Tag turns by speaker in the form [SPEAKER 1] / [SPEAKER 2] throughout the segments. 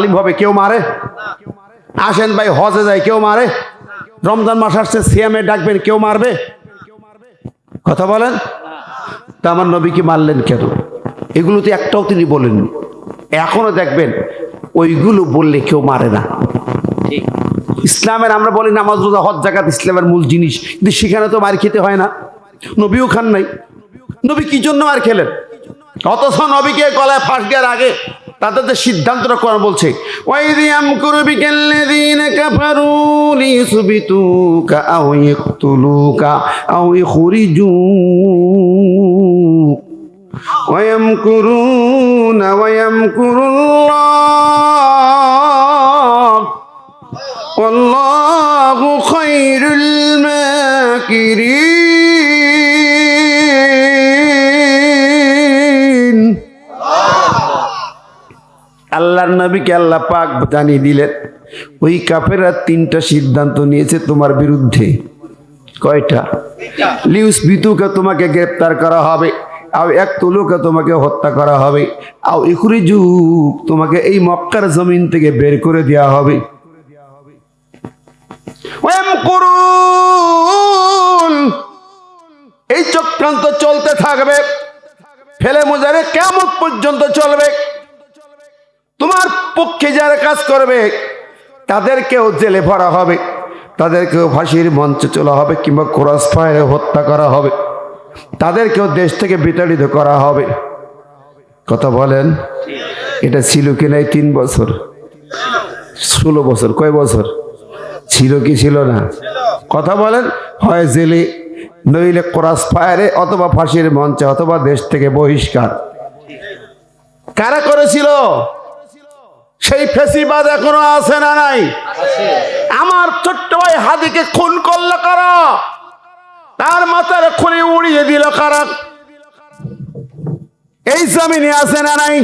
[SPEAKER 1] তালিম হবে, কেউ মারে? আসেন ভাই হজে যায়, কেউ মারে? রমজান মাস আসছে, সিয়ামে ডাকবেন, কেউ মারবে? কথা বলেন। তা আমার নবীকে মারলেন কেন? এগুলো তো একটাও তিনি বলেননি। এখনো দেখবেন ওইগুলো বললে কেউ মারে না। ইসলামের আমরা বলি নামাজ রোজা হজ জাকাত ইসলামের মূল জিনিস, কিন্তু সেখানে তো মার খেতে হয় না। নবীও খান নাই। নবী কি জন্য মার খেলেন? অথচ নবীকে গলায় ফাঁস দেওয়ার আগে তাদের যে সিদ্ধান্তটা কোরআন বলছে, ওয়াইদ ইয়ামকুরু বিকাল্লাযীনা কাফারু লিয়ুসবিতুকা আও ইয়াকতুলুকা আও ইখরিজুক ওয়া ইয়ামকুরুনা ওয়া ইয়ামকুরুল্লাহ ওয়াল্লাহু খায়রুল মাকিরিন। আল্লাহর নবীকে আল্লাহ পাক জানিয়ে দিলেন ওই কাফেররা তিনটা সিদ্ধান্ত নিয়েছে তোমার বিরুদ্ধে। কয়টা? লিউসবিতুকা, তোমাকে গ্রেফতার করা হবে, আও ইয়াকতুলুকা, তোমাকে হত্যা করা হবে, আও ইখরিজুক, তোমাকে এই মক্কার জমিন থেকে বের করে দেওয়া হবে। এই চক্রান্ত চলতে থাকবে, ফেলে মুজারে কিয়ামত পর্যন্ত চলবে। তোমার পক্ষে যারা কাজ করবে তাদেরকেও জেলে ভরা হবে, তাদেরকেও ফাঁসির মঞ্চে চলা হবে, কিংবা ক্রস ফায়ারে হত্যা করা হবে, তাদেরকেও দেশ থেকে বিতাড়িত করা হবে। কথা বলেন, এটা ছিল কি নাই? 3 বছর 16 বছর, কয় বছর ছিল কি ছিল না? কথা বলেন। হয় জেলে, নইলে ক্রস ফায়ারে, অথবা ফাঁসির মঞ্চে, অথবা দেশ থেকে বহিষ্কার। কারা করেছিল? সেই ফেসিবাদ এখনো আছে না নাই? আমার ছোট্ট ভাই হাদিকে খুন করলো কারা? তার মাথার খুলে উড়িয়ে দিল কারা? এই জমিনে আছে না নাই?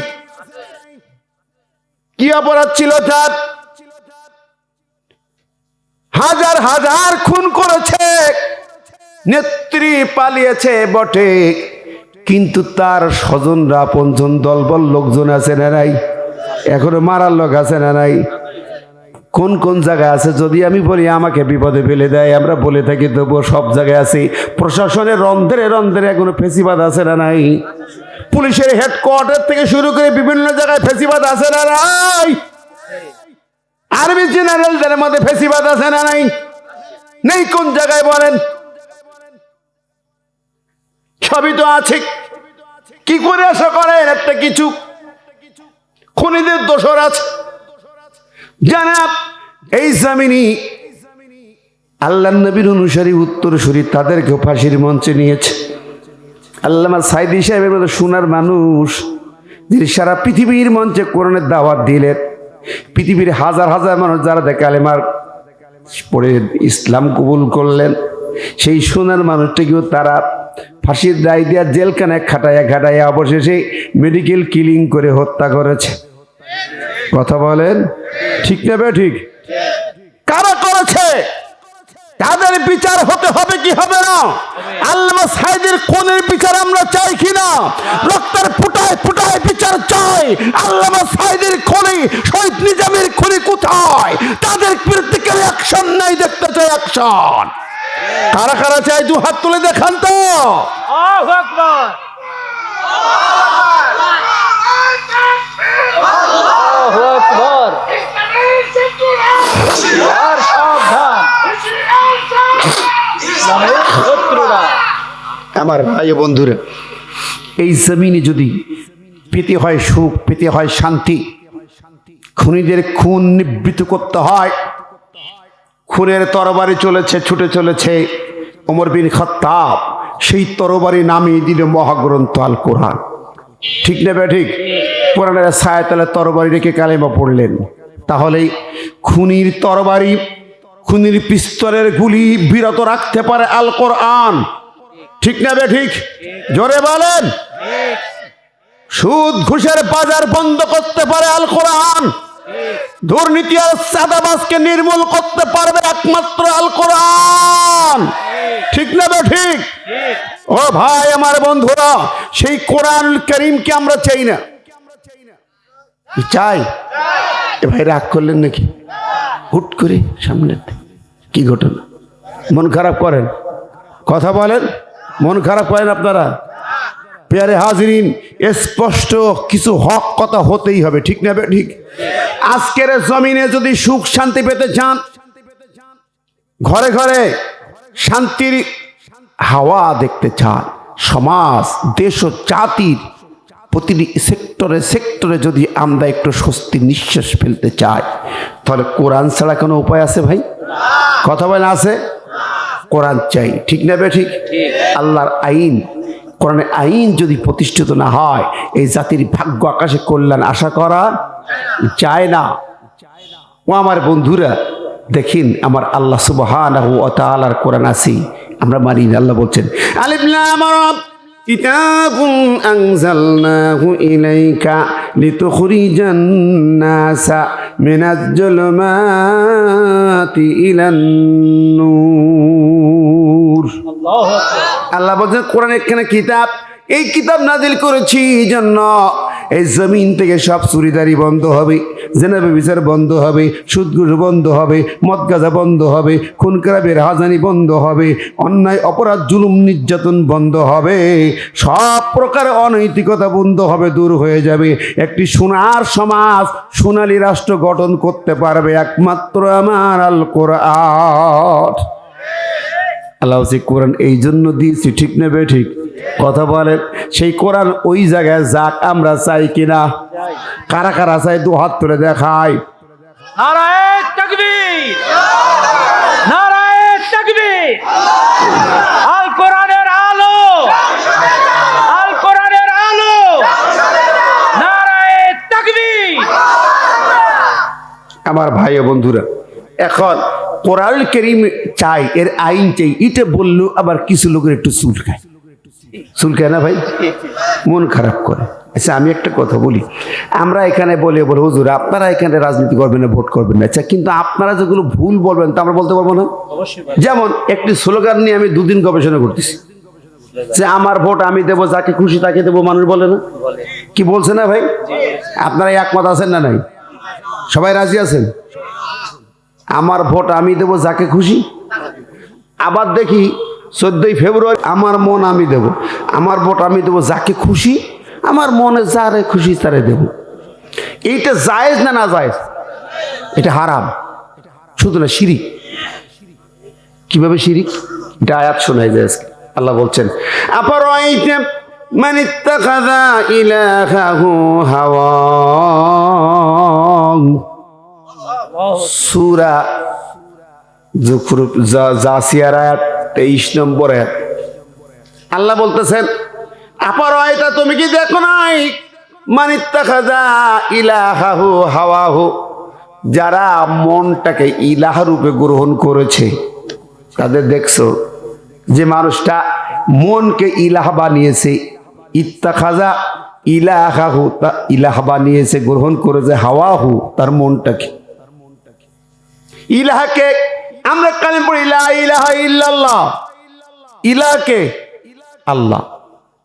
[SPEAKER 1] কি অপরাধ ছিল তার? হাজার হাজার খুন করেছে, নেত্রী পালিয়েছে বটে, কিন্তু তার স্বজনরা, আপনজন, দলবল লোকজন আছে না নাই? এখনো মারার লোক আছে না নাই? কোন কোন জায়গায় আছে যদি আমি বলি আমাকে বিপদে ফেলে দেয়। আমরা বলে থাকি তবুও সব জায়গায় আছে। প্রশাসনের রন্ধ্রে রন্ধ্রে এখনো ফেসিবাদ আছে না নাই? পুলিশের হেডকোয়ার্টার থেকে শুরু করে বিভিন্ন জায়গায় ফেসিবাদ আছে না নাই? আর্মি জেনারেলদের মধ্যে ফেসিবাদ আছে না নাই? নেই কোন জায়গায় বলেন? সবই তো আছে। কি করে আশা করেন একটা কিছু খুনিদের দোষর আছে? জানাব এই জমিনি আল্লাহ নবীর অনুসারী উত্তরসূরি তাদেরকে ফাঁসির মঞ্চে নিয়েছে। আল্লামা সাইদি সাহেবের মতো সোনার মানুষ, যিনি সারা পৃথিবীর মঞ্চে কোরআনের দাওয়াত দিলেন, পৃথিবীর হাজার হাজার মানুষ যারা কালেমার পড়ে ইসলাম কবুল করলেন, সেই সোনার মানুষটাকেও তারা ফাঁসির রায় দিয়া জেলখানায় খাটাইয়া অবশেষে মেডিকেল কিলিং করে হত্যা করেছে। কথা বলেন, ঠিক না বে ঠিক? কারা করেছে? তাদের বিচার হতে হবে কি হবে না? আল্লামা সাইদের খুনের বিচার আমরা চাই কিনা? রক্তের ফুটায় ফুটায় বিচার চাই। আল্লামা সাইদের খুনি, শহীদ নিজামের খুনি কোথায়? তাদের বিরুদ্ধে কেন অ্যাকশন নাই? দেখতে চাই অ্যাকশন। কারা কারা চাই? 2 হাত তুলে দেখান তো। আল্লাহু আকবার, আল্লাহু আকবার। আর সাবধান ইসলামের শত্রুরা। আমার ভাই বন্ধুরা, এই জমিনে যদি পেতে হয় সুখ, পেতে হয় শান্তি, খুনিদের খুন নিবৃত্ত করতে হয়। খুনের তরবারি চলেছে, ছুটে চলেছে ওমর বিন খাত্তাব, সেই তরবারি নামিয়ে দিল মহাগ্রন্থ আল কোরআন। ঠিক না বে ঠিক? কোরআনের ছায়াতলে তরবারি রেখে কালেমা পড়লেন। তাহলে খুনির তরবারি, খুনির পিস্তলের গুলি বিরত রাখতে পারে আল কোরআন। ঠিক না বে ঠিক? জোরে বলেন। সুদ ঘুষের বাজার বন্ধ করতে পারে আল কোরআন। দুর্নীতি আর চাঁদাবাজকে নির্মূল করতে পারবে একমাত্র আল কোরআন। ঠিক না বে ঠিক? ও ভাই আমার বন্ধুরা, সেই কোরআন কারীমকে আমরা চাই না? চাই। এ ভাই রাগ করলেন নাকি হুট করে সামনে? কি ঘটনা? মন খারাপ করেন? কথা বলেন, মন খারাপ করেন আপনারা? পেয়ারে হাজিরিন, স্পষ্ট কিছু হক কথা হতেই হবে, ঠিক না? ঠিক। আজকের জমিনে যদি সুখ শান্তি পেতে চান, ঘরে ঘরে শান্তির হাওয়া দেখতে চান, সমাজ দেশ ও জাতির প্রতিটি সেক্টরে সেক্টরে যদি আমরা একটু স্বস্তির নিঃশ্বাস ফেলতে চাই, তাহলে কোরআন ছাড়া কোনো উপায় আছে ভাই? কথা বলেন, আছে? কোরআন চাই, ঠিক না? ঠিক। আল্লাহর আইন, কোরআনের আইন যদি প্রতিষ্ঠিত না হয়, এই জাতির ভাগ্য আকাশে কল্যাণ আশা করা যায় না। ও আমার বন্ধুরা, দেখেন আমার আল্লাহ সুবহানাহু ওয়া তাআলার কোরআন আছে, আমরা মানি না। আল্লাহ বলছেন, আলিফ লাম রা কিতাবুন আনজালনাহু ইলাইকা লিতুখরিজান নাসা মিনাজ জুলুমাতি ইলান নূর। আল্লাহ বলছেন কোরআন একখানা কিতাব, এই কিতাব নাজিল করেছি এই জন্য এই জমিন থেকে সব চুরিদারি বন্ধ হবে, জেনা ব্যভিচার বন্ধ হবে, সুদ ঘুষ বন্ধ হবে, মদ গাঁজা বন্ধ হবে, খুন খারাপি রাহাজানি বন্ধ হবে, অন্যায় অপরাধ জুলুম নির্যাতন বন্ধ হবে, সব প্রকার অনৈতিকতা বন্ধ হবে, দূর হয়ে যাবে। একটি সোনার সমাজ, সোনালী রাষ্ট্র গঠন করতে পারবে একমাত্র আমার আল কোরআন। আল্লাহ কোরআন এই জন্য দিয়েছি, ঠিক না? ঠিক। কথা বলেন, সেই কোরআন ওই জায়গায় যাক, আমরা চাই কিনা? কারা কারা চাই? দু হাত তুলে দেখায়।
[SPEAKER 2] নারায়ে তাকবীর, নারায়ে তাকবীর। আল কোরআনের আলো, আল কোরআনের আলো, নারায়ে তাকবীর।
[SPEAKER 1] আমার ভাই ও বন্ধুরা, এখন কোরআনুল কারীম চাই, এর আইন চাই, এটা বললেও আবার কিছু লোকের একটু চুলকায়। চুলকায় না ভাই? মন খারাপ করে। আচ্ছা আমি একটা কথা বলি, আমরা এখানে বলে হুজুর আপনারা এখানে রাজনীতি করবেন না, ভোট করবেন না, আচ্ছা কিন্তু আপনারা যেগুলো ভুল বলবেন তা আমরা বলতে পারবো না? যেমন একটি স্লোগান নিয়ে আমি দুদিন গবেষণা করতেছি যে আমার ভোট আমি দেবো, যাকে খুশি তাকে দেবো, মানুষ বলে না? কি বলছে না ভাই? আপনারা একমত আছেন না নাই? সবাই রাজি আছেন? আমার ভোট আমি দেবো যাকে খুশি। আবার দেখি 14ই ফেব্রুয়ারি, আমার মন আমি দেব, আমার ভোট আমি দেবো যাকে খুশি, আমার মনে যারে খুশি তারে দেব। এইটা জায়েজ না না জায়েজ? এটা হারাম, শুধু না শিরিক। কিভাবে শিরিক? এটা আয়াত শোনাই যায় আজকে। আল্লাহ বলছেন, আফারাআইতা মান ইত্তাখাযা ইলাহাহু হাওয়াহু, সূরা যুখরুফ জাসিয়ার আয়াত 23 নম্বর আয়াত। আল্লাহ বলতেছেন, আফারাআইতা, তুমি কি দেখো নাই, মান ইত্তাখাযা ইলাহাহু হাওয়াহু, যারা মনটাকে ইলাহ রূপে গ্রহণ করেছে, তাদের দেখছো? যে মানুষটা মনকে ইলাহ বানিয়েছে, ইত্তাখাযা ইলাহাহু, তা ইলাহ বানিয়েছে, গ্রহণ করেছে, হাওয়াহু তার মনটাকে। ইলাহকে আমরা কালিমা পড়ি, লা ইলাহা ইল্লাল্লাহ। ইলাহকে আল্লাহ,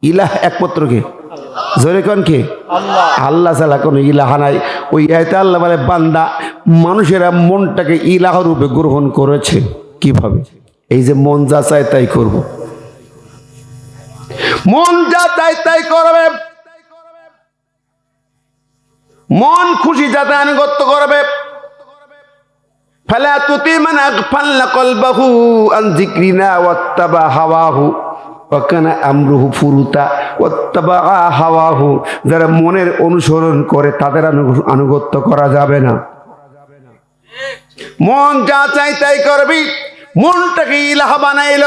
[SPEAKER 1] ইলাহ একমাত্র কে? জোরে কোন কে? আল্লাহ। আল্লাহ ছাড়া কোনো ইলাহ নাই। ওই আয়াতে আল্লাহ বলে, বান্দা মানুষেরা মনটাকে ইলাহ রূপে গ্রহণ করেছে। কিভাবে? এই যে মন যা চায় তাই করব, মন যা চায় তাই করবে, মন খুশি যাতে আনুগত্য করবে। ফালা তুতি মান আগফালনা কলবাহু আন যিকরিনা ওয়াত্তাবা হাওয়াহু ওয়া কানা আমরুহু ফুরুতা ওয়াত্তাবা হাওয়াহু, যারা মনের অনুসরণ করে তাদের আনুগত্য করা যাবে না। মন যা চাই তাই করবি, মনটাকে ইলাহ বানাইল,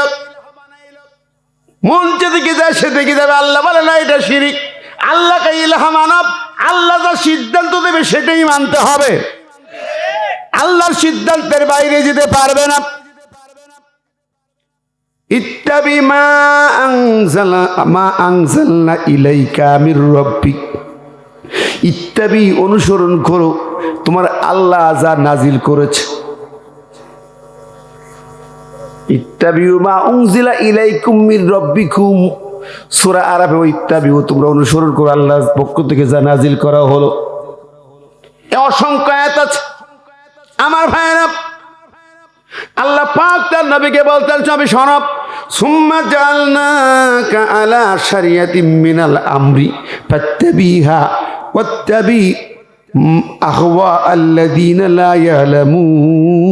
[SPEAKER 1] মন যেদিকে যায় সেদিকে যাবে। আল্লাহ বলে না, এটা শিরিক। আল্লাহকে ইলাহ মানব, আল্লাহ যা সিদ্ধান্ত দেবে সেটাই মানতে হবে, আল্লাহর সিদ্ধান্তের বাইরে যেতে পারবে না। ইত্তাবি মা আনজালনা ইলাইকা মির রাব্বিক, ইত্তাবি অনুসরণ করো তোমার আল্লাহ যা নাজিল করেছে। ইত্তাবিউ মা উনজিলা ইলাইকুম মির রাব্বিকুম, সূরা আরাফে ইত্তাবিউ, তোমরা অনুসরণ করো আল্লাহর পক্ষ থেকে যা নাজিল করা হলো। এ অসংখ্য আয়াত আছে। আমার ভাইরা, আল্লাহ পাক তার নবীকে বলতেন, নবী শোনব, সুম্মা জাআলনাকা আলা শারিয়াতিম মিনাল আমরি ফাত্তাবিহা ওয়াত্তাবি আহওয়া আল্লাযীনা লা ইয়ালামুন।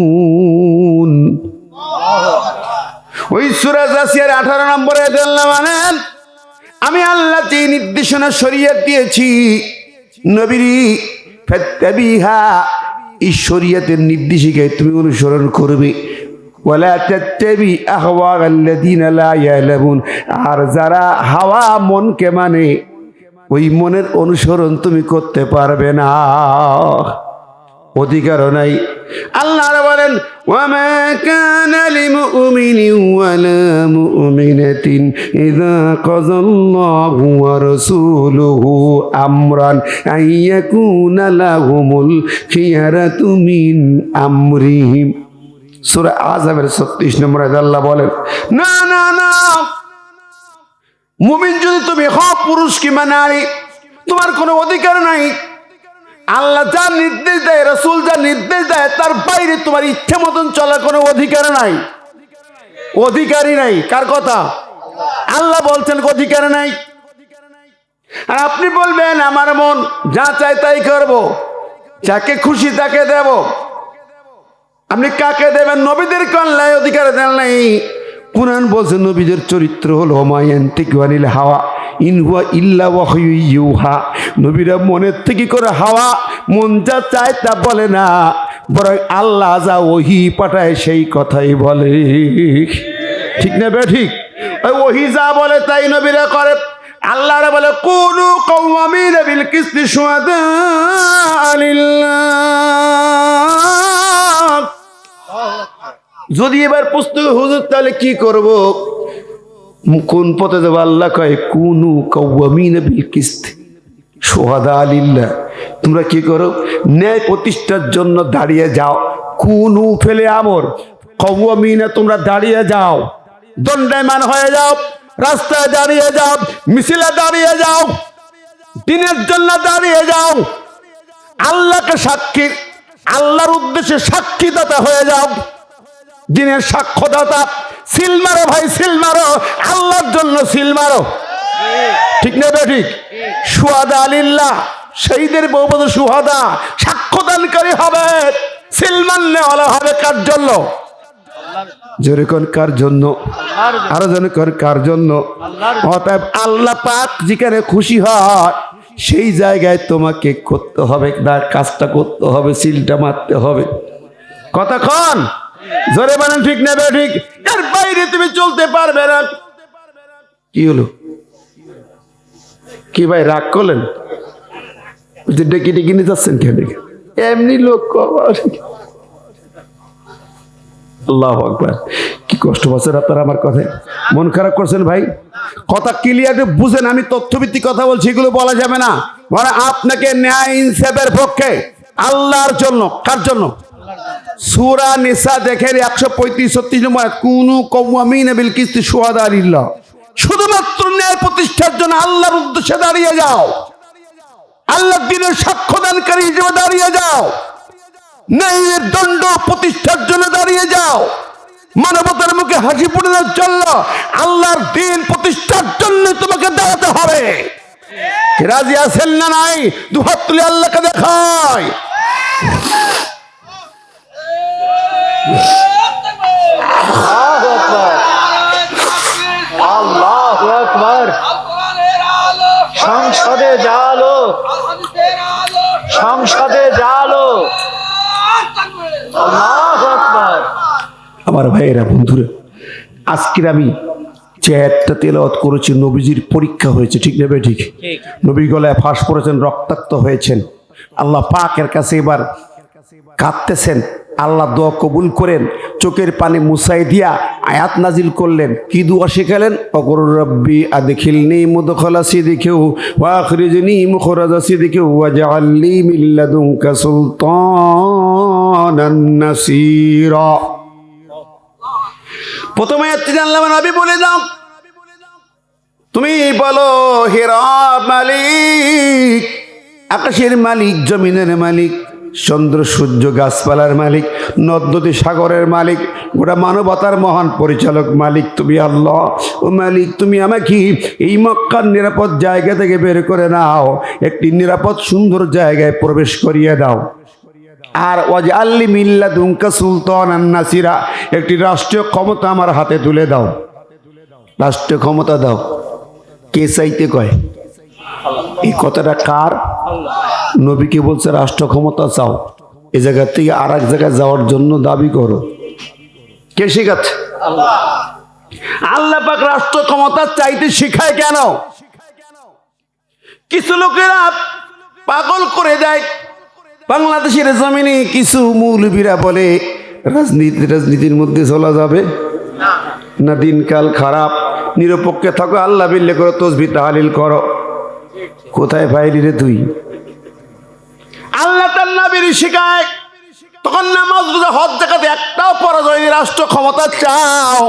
[SPEAKER 1] ওই সূরা জাসিয়ার 18 নম্বরে আল্লাহ বলেন, আমি আল্লাহ যে নির্দেশনা শরীয়ত দিয়েছি নবীরি, ফাত্তাবিহা, এই শরীয়তের নির্দেশিকায় তুমি অনুসরণ করবে। ওয়ালা তাত্তাবি আহওয়া আল্লাযীনা লা ইয়ালামুন, আর যারা হাওয়া মনকে মানে ওই মনের অনুসরণ তুমি করতে পারবে না, অধিকারও নাই। আল্লাহ বলেন, ওয়ামা কানা লিমুমিনিন ওয়ালা মুমিনাতিন ইযা কাযাল্লাহু ওয়া রাসূলুহু আমরান আইয়াকুনা লাহুমুল খিয়ারাতু মিন আমরিহিম। সূরা আযাবের 36 নম্বরে আল্লাহ বলেন, না না না, মুমিন যদি তুমি হও, পুরুষ কিংবা নারী, তোমার কোনো অধিকার নাই। আল্লাহ যা নির্দেশ দেয়, রাসূল যা নির্দেশ দেয়, তার বাইরে তোমার ইচ্ছে মতন চলার কোনো অধিকার নাই, অধিকারই নাই। কার কথা? আল্লাহ বলছেন অধিকার নাই। আর আপনি বলবেন আমার মন যা চাই তাই করব, যাকে খুশি তাকে দেব। আপনি কাকে দেবেন? নবীদের কল্যাণ অধিকার দেন নাই। কুরআন বলছে নবীদের চরিত্র হলো মা ইয়ানতিকু আনিল হাওয়া ইন হুয়া ইল্লা ওয়াহয়ু ইউহা। নবীরা মনের থেকে করে হাওয়া, মন যা চায় তা বলে না, বরং আল্লাহ যা ওহী পাঠায় সেই কথাই বলে। ঠিক না বে ঠিক? ওই ওহী যা বলে তাই নবীরা করে। আল্লাহরা বলে, কুনু কাওয়ামিনা বিল কিসতি শুহাদা লিল্লাহ। যদি এবার পুস্তক হুজুর তাহলে কি করব? কোন পথে দেব? আল্লাহ কয়, কুনু কাওয়ামিনা বিল কিসতি শুহাদা লিল্লাহ। তোমরা কি করো? ন্যায় প্রতিষ্ঠার জন্য দাঁড়িয়ে যাও। কুনু ফেলে আমর, কাওয়ামিনা, তোমরা দাঁড়িয়ে যাও, দণ্ডায়মান হয়ে যাও, রাস্তায় দাঁড়িয়ে যাও, মিছিলে দাঁড়িয়ে যাও, দিনের জন্য দাঁড়িয়ে যাও, আল্লাহকে সাক্ষী, আল্লাহর উদ্দেশ্যে সাক্ষীদাতা হয়ে যাও, দিনের সাক্ষ্যদাতা। সিল মারো ভাই, সিল মারো, আল্লাহর জন্য সিল মারো। ঠিক না বে ঠিক? শুহাদা লিল্লাহ, শহীদের বউবধূ শুহাদা, সাক্ষ্যদানকারী হবে, সিল মাননেওয়ালা হবে। কার জন্য? যেরকম কার জন্য? আরো যেরকম কার জন্য? অতএব আল্লাহ পাক যেখানে খুশি হয় সেই জায়গায় তোমাকে করতে হবে, কাজটা করতে হবে, সিলটা মারতে হবে। কথা কন জোরে বলেন, ঠিক না বে ঠিক? এর বাইরে তুমি চলতে পারবে না। কি হলো? কি ভাই রাগ করলেন? ডেকে ডেকে নিয়ে যাচ্ছেন কেন? এমনি লোক। আল্লাহু আকবার, কি কষ্ট পাচ্ছেন আপনারা আমার কথায়? মন খারাপ করছেন ভাই? কথা ক্লিয়ার বুঝেন। আমি তথ্যভিত্তিক কথা বলছি, এগুলো বলা যাবে না। মানে আপনাকে ন্যায় ইনসাফের পক্ষে, আল্লাহর জন্য। কার জন্য? সূরা নিসা দেখেন 135-36 নম্বর, কুনু কাওয়ামিনা বিল কিসতি শুহাদা লিল্লাহ। শুধুমাত্র ন্যায় প্রতিষ্ঠার জন্য আল্লাহর উদ্দেশ্যে দাঁড়িয়ে যাও, আল্লাহর দ্বীনের সাক্ষ্যদানকারী হিসেবে দাঁড়িয়ে যাও, ন্যায়ের দণ্ড প্রতিষ্ঠার জন্য দাঁড়িয়ে যাও, মানবতার মুখে হাসি ফোটানোর জন্য, আল্লাহর দ্বীন প্রতিষ্ঠার জন্য তোমাকে দাঁড়াতে হবে। রাজি আছেন না নাই? দুহাত তুলে আল্লাহকে দেখায়।
[SPEAKER 2] আল্লাহু আকবার। সংসদে জালো, সংসদে জালো। আল্লাহু আকবার।
[SPEAKER 1] আমার ভাইয়েরা, বন্ধুরা, আজকের আমি যে আয়াতটা তেলাওয়াত করেছি, নবীজির পরীক্ষা হয়েছে। ঠিক না ভাই? ঠিক। নবী গলায় ফাঁস পড়েছেন, রক্তাক্ত হয়েছেন। আল্লাহ পাকের কাছে এবার কাঁদতেছেন। আল্লাহ দোয়া কবুল করেন, চোখের পানি মুছাই দিয়া আয়াত নাজিল করলেন। কি দোয়া শিখালেন? অগর রব্বি আদখিলনি মুদখালা সিদিকিহি ওয়া আখরিজনি মুখরাজা সিদিকিহি ওয়াজআলনি মিন লাদুনকা সুলতানান নাসীরা। প্রথমে আয়াতটি জানলাম, নবী বলে দাও, তুমি বলো, হে রব মালিক, আকাশের মালিক, জমিনের মালিক, চন্দ্র সূর্য গাছপালার মালিক, নদ নদী সাগরের মালিক, গোটা মানবতার মহান পরিচালক মালিক তুমি আল্লাহ। ও মালিক, তুমি আমাকে এই মক্কার নিরাপদ জায়গা থেকে বের করে নাও, একটি নিরাপদ সুন্দর জায়গায় প্রবেশ করিয়ে দাও। আর ওয়াজআল্লি মিন লাদুনকা সুলতানান নাসিরা, একটি রাষ্ট্রীয় ক্ষমতা আমার হাতে তুলে দাও। রাষ্ট্রীয় ক্ষমতা দাও, কে চাইতে কয়? এই কথাটা কার? নবীকে বলছে রাষ্ট্র ক্ষমতা চাও, এই জায়গা থেকে আর এক জায়গায় যাওয়ার জন্য দাবি করো। কে শেখাচ্ছে? আল্লাহ পাক রাষ্ট্র ক্ষমতা চাইতে শিখায় কেন? কিছু লোকেরা পাগল করে দেয়। বাংলাদেশের জমিনে কিছু মৌলবীরা বলে রাজনীতির মধ্যে চলা যাবে না, দিনকাল খারাপ, নিরপেক্ষে থাকো, আল্লাহ বিল্লে করো, তসবিহ তাহলিল করো। কোথায় পাইলি রে তুই? আল্লাহ তার নবীর শিখায় তখন নামাজ রোজা হজ যাকাত একটাও পরাজয়, রাষ্ট্র ক্ষমতা চাও।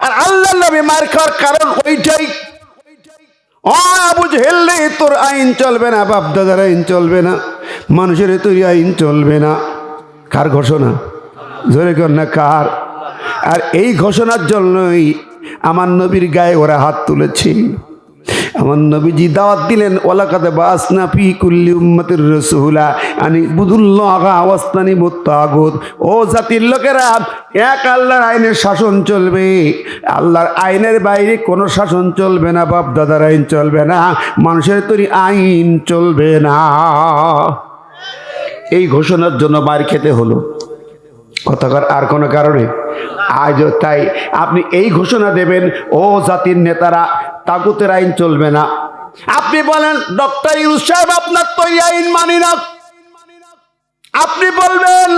[SPEAKER 1] আর আল্লাহ নবী মার খাওয়ার কারণ ওইটাই। ও আবু জেহেল রে, তোর আইন চলবে না, বাপ দাদার আইন চলবে না, মানুষের তৈরি আইন চলবে না। কার ঘোষণা? জোরে কর না, কার? আর এই ঘোষণার জন্যই আমার নবীর গায়ে ওরা হাত তুলেছে। আমার নবীজি দাওয়াত দিলেন, ওয়ালাকাদ বাসনা ফি কুল্লি উম্মাতির রাসূলা আনি বুদুল্লাহ ওয়াসতানিবুত তাগুত। ও জাতির লোকেরা, এক আল্লাহর আইনের শাসন চলবে, আল্লাহর আইনের বাইরে কোনো শাসন চলবে না, বাপ দাদার আইন চলবে না, মানুষের তৈরি আইন চলবে না। এই ঘোষণার জন্য মার খেতে হলো। কথাকার আর কোনো কারণে? আজ তাই আপনি এই ঘোষণা দেবেন, ও জাতির নেতারা, তাগুতের আইন চলবে না। আপনি বলেন ডক্টর ইউনূস সাহেব, আপনার তৈরি আইন মানি না। আপনি বলবেন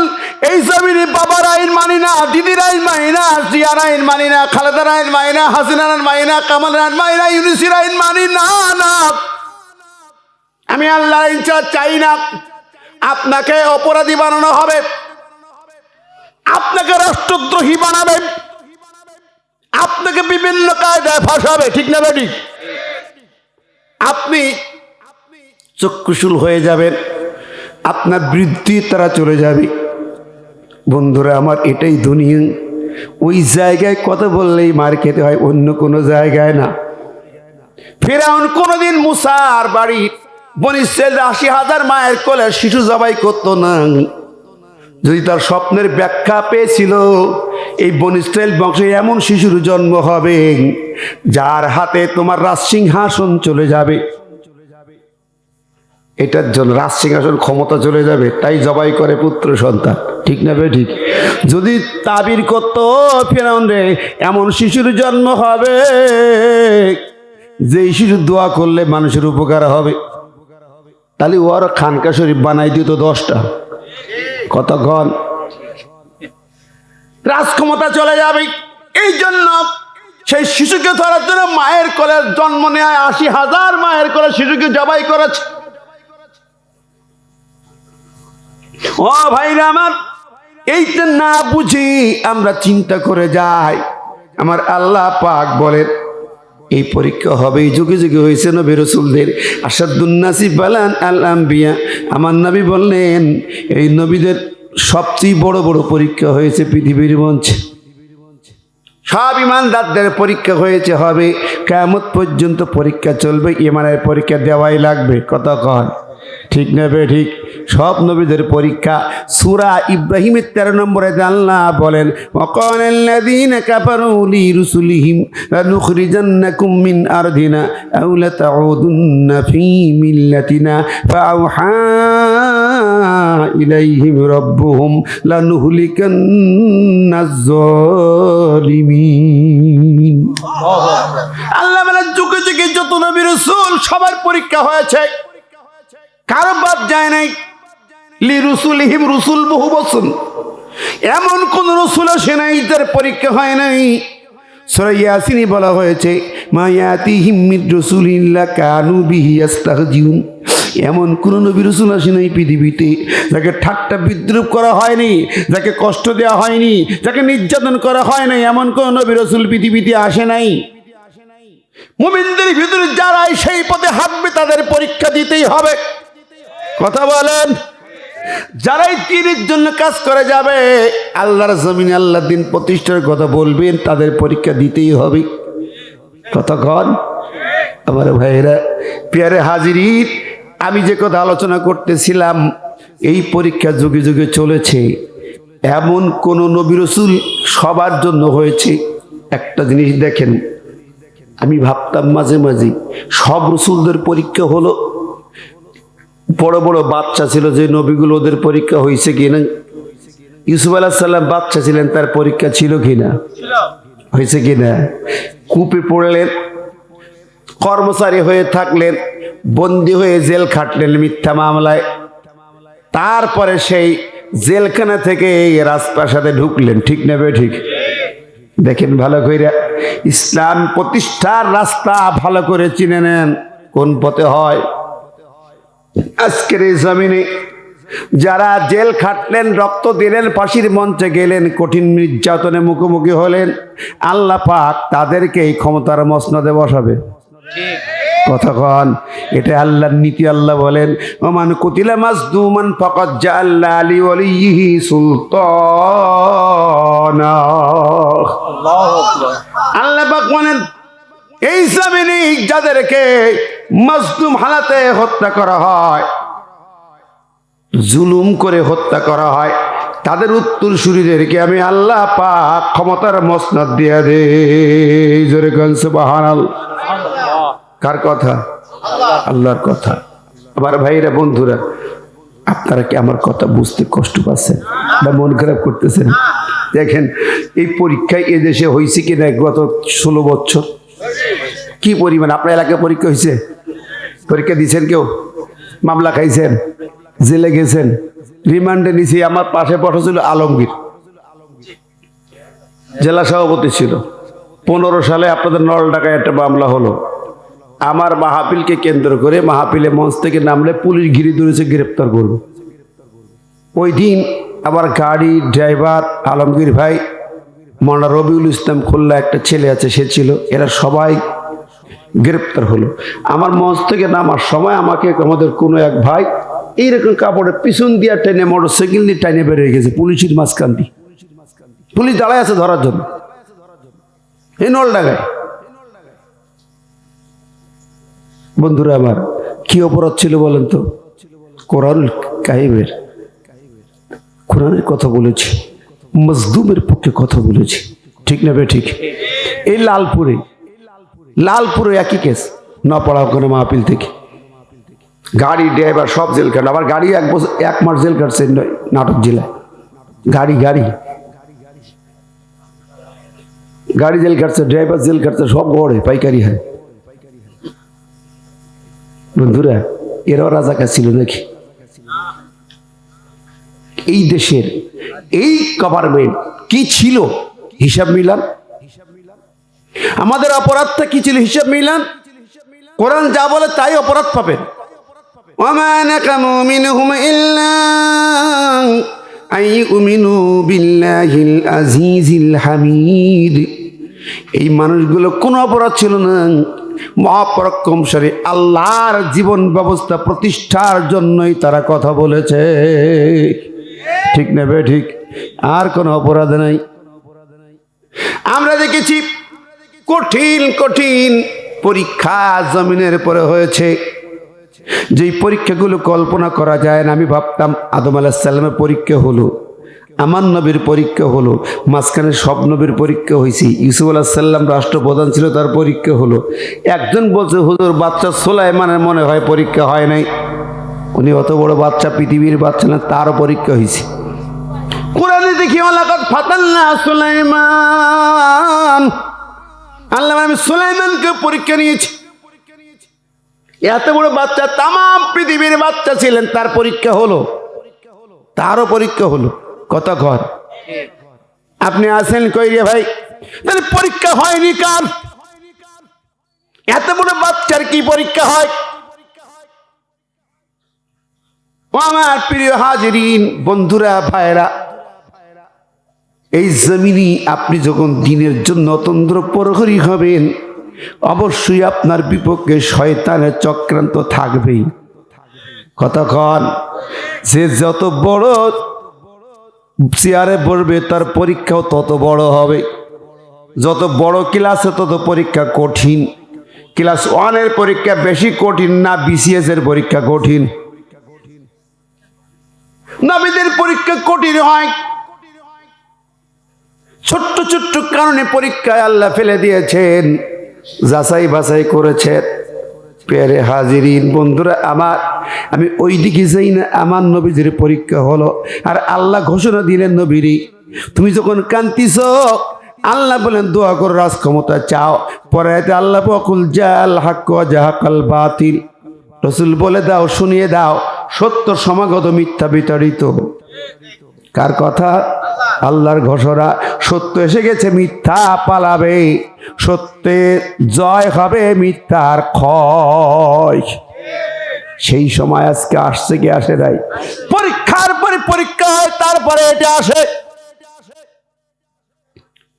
[SPEAKER 1] এই জমিনে বাবার আইন মানি না, দিদির আইন মানি না, জিয়ার আইন মানি না, খালেদার আইন মানি না, হাসিনার আইন মানি না, কামালের আইন মানি না, ইউনূসের আইন মানি না। না, আমি আল্লাহর আইন চাই না। আপনাকে অপরাধী বানানো হবে, আপনাকে রাষ্ট্রদ্রোহী বানাবে, আপনাকে বিভিন্ন কায়দায় ফাঁসাবে, ঠিক না বেটি? আপনি চক্ষুশূল হয়ে যাবেন, আপনার বৃদ্ধি তারা চলে যাবে। বন্ধুরা আমার, এটাই দুনিয়া। ওই জায়গায় কথা বললেই মার খেতে হয়, অন্য কোনো জায়গায় না। ফিরআউন কোনোদিন মুসার বাড়ি বনী ইসরাইল ৮০,০০০ মায়ের কোলে শিশু জবাই করতো না। যদি তার স্বপ্নের ব্যাখ্যা পেয়েছিল এই বনী ইসরাইল বংশে এমন শিশুর জন্ম হবে যার হাতে তোমার রাজসিংহাসন চলে যাবে, এটার জন্য রাজসিংহাসন ক্ষমতা চলে যাবে, তাই জবাই করে পুত্র সন্তান, ঠিক না বে ঠিক? যদি তাবির করতো ফিরআউন রে এমন শিশুর জন্ম হবে যে শিশু দোয়া করলে মানুষের উপকার হবে, তাহলে ওর খানকা শরীফ বানাই দিত 10টা। কতক্ষণ রাজক্ষমতা চলে যাবে। এই জন্য সেই শিশুকে ধরার জন্য মায়ের কোলে জন্ম নেয় ৮০,০০০ মায়ের কোলে শিশুকে জবাই করেছে। ও ভাইরা আমার, এইটা না বুঝি আমরা চিন্তা করে যাই। আমার আল্লাহ পাক বলেন এই পরীক্ষা হবে, এই যুগে যুগে হয়েছে নবী রাসূলদের। আসাদুন নাসি বালান আল আম্বিয়া, আমার নবী বললেন এই নবীদের সবচেয়ে বড় বড় পরীক্ষা হয়েছে পৃথিবীর মঞ্চে। সব ইমানদারদের পরীক্ষা হয়েছে, হবে, কিয়ামত পর্যন্ত পরীক্ষা চলবে, ইমানের পরীক্ষা দেওয়াই লাগবে। কতক্ষণ, ঠিক না বে ঠিক? সব নবীদের পরীক্ষা। সূরা ইব্রাহিমের 13 নম্বরে আল্লাহ বলেন, ওয়াকালাল্লাযীনা কাফারু লিরুসুলিহিম লানুখরিজান্নাকুম মিন আরদিনা আও লাতাউদুন্না ফী মিল্লাতিনা ফাআওহা ইলাইহিম রাব্বুহুম লানুহলিকান্নাজ যালিমিন। আল্লাহ বলেন যুগে যুগে যত নবী রাসূল সবার পরীক্ষা হয়েছে, কারো বাদ যায় নাই। লিরুসুলিহিম, রসুল বহু বচন, এমন কোন রসুল আসে নাই যার পরীক্ষা হয় নাই। সূরা ইয়াসিনে বলা হয়েছে মা ইয়াতিহিম মির রাসূলিন ইল্লা কানু বিহি ইস্তাহজিউন। এমন কোন নবী রাসূল আসে নাই পৃথিবীতে যাকে ঠাট্টা বিদ্রুপ করা হয়নি, যাকে কষ্ট দেওয়া হয়নি, যাকে নির্যাতন করা হয় নাই, এমন কোন নবী রাসূল পৃথিবীতে আসে নাই। মুমিনদের ভিতরে যারাই সেই পথে হাঁটবে তাদের পরীক্ষা দিতেই হবে। কথা বলেন, যারাই দিনের জন্য কাজ করে যাবে, আল্লাহর জমিনে আল্লাহ দিন প্রতিষ্ঠার কথা বলবেন, তাদের পরীক্ষা দিতেই হবে। কতক্ষণ আমার ভাইয়েরা, প্রিয়ারে হাজিরিন, আমি যে কথা আলোচনা করতেছিলাম, এই পরীক্ষা যুগে যুগে চলেছে। এমন কোন নবী রাসূল সবার জন্য হয়েছে? একটা জিনিস দেখেন, আমি ভাবতাম মাঝে মাঝে সব রাসূলদের পরীক্ষা হলো, বড় বড় বাচ্চা ছিল যে নবীগুলো, ওদের পরীক্ষা হয়েছে কিনা? ইউসুফ আলাইহিস সালাম বাচ্চা ছিলেন, তার পরীক্ষা ছিল কিনা? হয়েছে কিনা? কূপে পড়লেন, কর্মচারী হয়ে থাকলেন, বন্দী হয়ে জেল খাটলেন মিথ্যা মামলায়, তারপরে সেই জেলখানা থেকে এই রাজপ্রাসাদে ঢুকলেন। ঠিক না ঠিক? দেখেন ভালো করে, ইসলাম প্রতিষ্ঠার রাস্তা ভালো করে চিনে নেন, কোন পথে হয়। আজকের এই জমিনে যারা জেল খাটলেন, রক্ত দিলেন, ফাঁসির মঞ্চে গেলেন, কঠিন নির্যাতনে মুখোমুখি হলেন, আল্লাহ পাক তাদেরকে এই ক্ষমতার মসনদে বসাবে। কতক্ষণ? এটা আল্লাহর নীতি। আল্লাহ বলেন, ওমান কুতিলা মাজলুমান ফাকাদ জাআলনা লিওয়ালিহি সুলতানা।
[SPEAKER 2] আল্লাহু আকবার।
[SPEAKER 1] আল্লাহ পাক বলেন, এই জমিনে যাদেরকে মাজলুম হালাতে হত্যা করা হয়, জুলুম করে হত্যা করা হয়, তাদের উত্তরসূরিদেরকে আমি আল্লাহ পাক ক্ষমতার মসনদ দিয়ে দেই। জোরে কোন সুবহানাল্লাহ। কার কথা? আল্লাহর কথা। আমার ভাইরা, বন্ধুরা, আপনারা কি আমার কথা বুঝতে কষ্ট পাচ্ছেন বা মন খারাপ করতেছেন? দেখেন, এই পরীক্ষায় এদেশে হয়েছে কিনা গত 16 বছর কি পরিমাণ। আপনার এলাকায় পরীক্ষা হয়েছে? পরীক্ষা দিয়েছেন? কেউ মামলা খাইছেন? জেলে গেছেন? রিমান্ডে নিছি? আমার পাশে বসা ছিল আলমগীর, জেলা সভাপতি ছিল। 15 সালে আপনাদের নলডাকায় একটা মামলা হলো। আমার মাহফিলকে কেন্দ্র করে, মাহফিলে মঞ্চ থেকে নামলে পুলিশ ঘিরে ধরেছে, গ্রেপ্তার করবে। ওই দিন আমার গাড়ি ড্রাইভার আলমগীর ভাই, মৌলানা রবিউল ইসলাম খুলনা একটা ছেলে আছে, সে ছিল, এরা সবাই গ্রেপ্তার হলো। আমার মঞ্চ থেকে নামার সময় আমাকে আমাদের কোনো এক ভাই এইরকম কাপড়ে পিছন দিয়ে টেনে, মোটরসাইকেল দিয়ে টেনে বেরিয়ে গেছে পুলিশের মাঝখান দিয়ে। পুলিশ দাঁড়ায় আছে ধরার জন্য, এই নলডাঙ্গায়। বন্ধুরা আমার, কি অপরাধ ছিল বলেন তো? কোরআন কাহিমের, কোরআনের কথা বলেছি, মজলুমের পক্ষে কথা বলেছি। ঠিক না বে ঠিক? এই লালপুরে একই কেস, না পড়া ওখানে মাহফিল থেকে গাড়ি ড্রাইভার সব জেল কাটে। আবার গাড়ি 1 মাস জেল কাটছে নাটক জেলায়। গাড়ি জেল কাটছে, ড্রাইভার জেল কাটছে, সব গড়ে পাইকারি হয়। বন্ধুরা, এরাও রাজাকার ছিল নাকি? এই দেশের এই গভর্নমেন্ট কি ছিল? হিসাব মিলান। আমাদের অপরাধটা কি ছিল? হিসাব মিলান। কোরআন যা বলে তাই অপরাধ পাবেন। ওয়ামা নাকামু মিনহুম ইল্লা আন ইউমিনু বিল্লাহিল আজিজিল হামিদ। এই মানুষগুলো কোনো অপরাধ ছিল না, মহাপরাক্রমশালী আল্লাহর জীবন ব্যবস্থা প্রতিষ্ঠার জন্যই তারা কথা বলেছে। ঠিক না বে ঠিক? আর কোনো অপরাধ নাই। আমরা দেখেছি কঠিন কঠিন পরীক্ষা জমিনের পরে হয়েছে, যেই পরীক্ষাগুলো কল্পনা করা যায় না। আমি ভাবতাম আদম আলাইহিস সালামের পরীক্ষা হলো, আমার নবীর পরীক্ষা হলো, মাঝখানে সব নবীর পরীক্ষা হয়েছে। ইউসুফ আলাইহিস সালাম রাষ্ট্রপ্রধান ছিল, তার পরীক্ষা হলো। একজন বলছে, হুজুর বাচ্চা সুলাইমানের মনে হয় পরীক্ষা হয় নাই, উনি অত বড় বাচ্চা, পৃথিবীর বাচ্চা না, তারও পরীক্ষা হয়েছে। কোরআনে দেখি ওয়ালাকাদ ফাতান্না সুলাইমান, আল্লাহ আমি সুলাইমানকে পরীক্ষা নিয়েছি। এত বড় বাচ্চা, তামাম পৃথিবীর বাচ্চা ছিলেন, তার পরীক্ষা হলো, তারও পরীক্ষা হলো। কত ঘর আপনি আছেন কই রে ভাই? তাহলে পরীক্ষা হয়নি কার? এত বড় বাচ্চার কি পরীক্ষা হয়? ও আমার প্রিয় হাজিরিন, বন্ধুরা, ভাইরা, এই জমিনে আপনি যখন দিনের জন্য অতন্দ্র প্রহরী হবেন, অবশ্যই আপনার বিপক্ষে শয়তানের চক্রান্ত থাকবেই। কতক্ষণ? যে যত বড় চেয়ারে বসবে তার পরীক্ষাও তত বড় হবে। যত বড় ক্লাসে তত পরীক্ষা কঠিন। ক্লাস 1-এর পরীক্ষা বেশি কঠিন না বিসিএস এর পরীক্ষা কঠিন? নবীদের পরীক্ষা কঠিন হয়। ছোট্ট ছোট্ট কারণে পরীক্ষায় আল্লাহ ফেলে দিয়েছেন, যাচাই বাছাই করেছেন। প্যারে হাজিরিন, বন্ধুরা আমার, আমি ওই দিকে যাই না। আমার নবীদের পরীক্ষা হলো, আর আল্লাহ ঘোষণা দিলেন নবীরি তুমি যখন কান্তিছ, আল্লাহ বলেন দোয়া করো, রাজ ক্ষমতা চাও। পরে আল্লাহ বকুল জাল হাক্ক জাহাকাল বাতিল, রসুল বলে দাও, শুনিয়ে দাও, সত্য সমাগত, মিথ্যা বিতাড়িত। কার কথা? আল্লাহর ঘোষণা। সত্য এসে গেছে, মিথ্যা পালাবে। সত্যের জয় হবে, মিথ্যার ক্ষয়। সেই সময় আজকে আসছে কি আসে নাই? পরীক্ষার পরে পরীক্ষা হয়, তারপরে এটা আসে।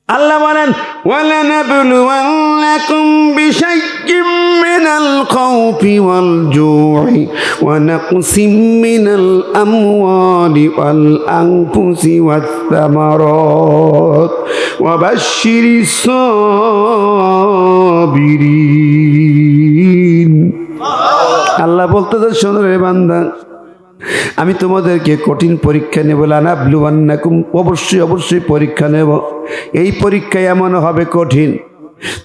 [SPEAKER 1] আল্লাহ বলেন ওয়ালানাবলুওয়ান্নাকুম বিশাইয়্যিম মিনাল খাউফি ওয়াল জু'i ওয়া নাকসিম মিনাল আমওয়ালি ওয়াল আনফুসি ওয়াস সামারাত ওয়া বাশশিরিস সাবিরিন। আল্লাহ বলতেছে, শোনো রে বান্দা, আমি তোমাদেরকে কঠিন পরীক্ষা নেব। লানাবলুওয়ান্নাকুম, অবশ্যই অবশ্যই পরীক্ষা নেব। এই পরীক্ষা এমন হবে কঠিন,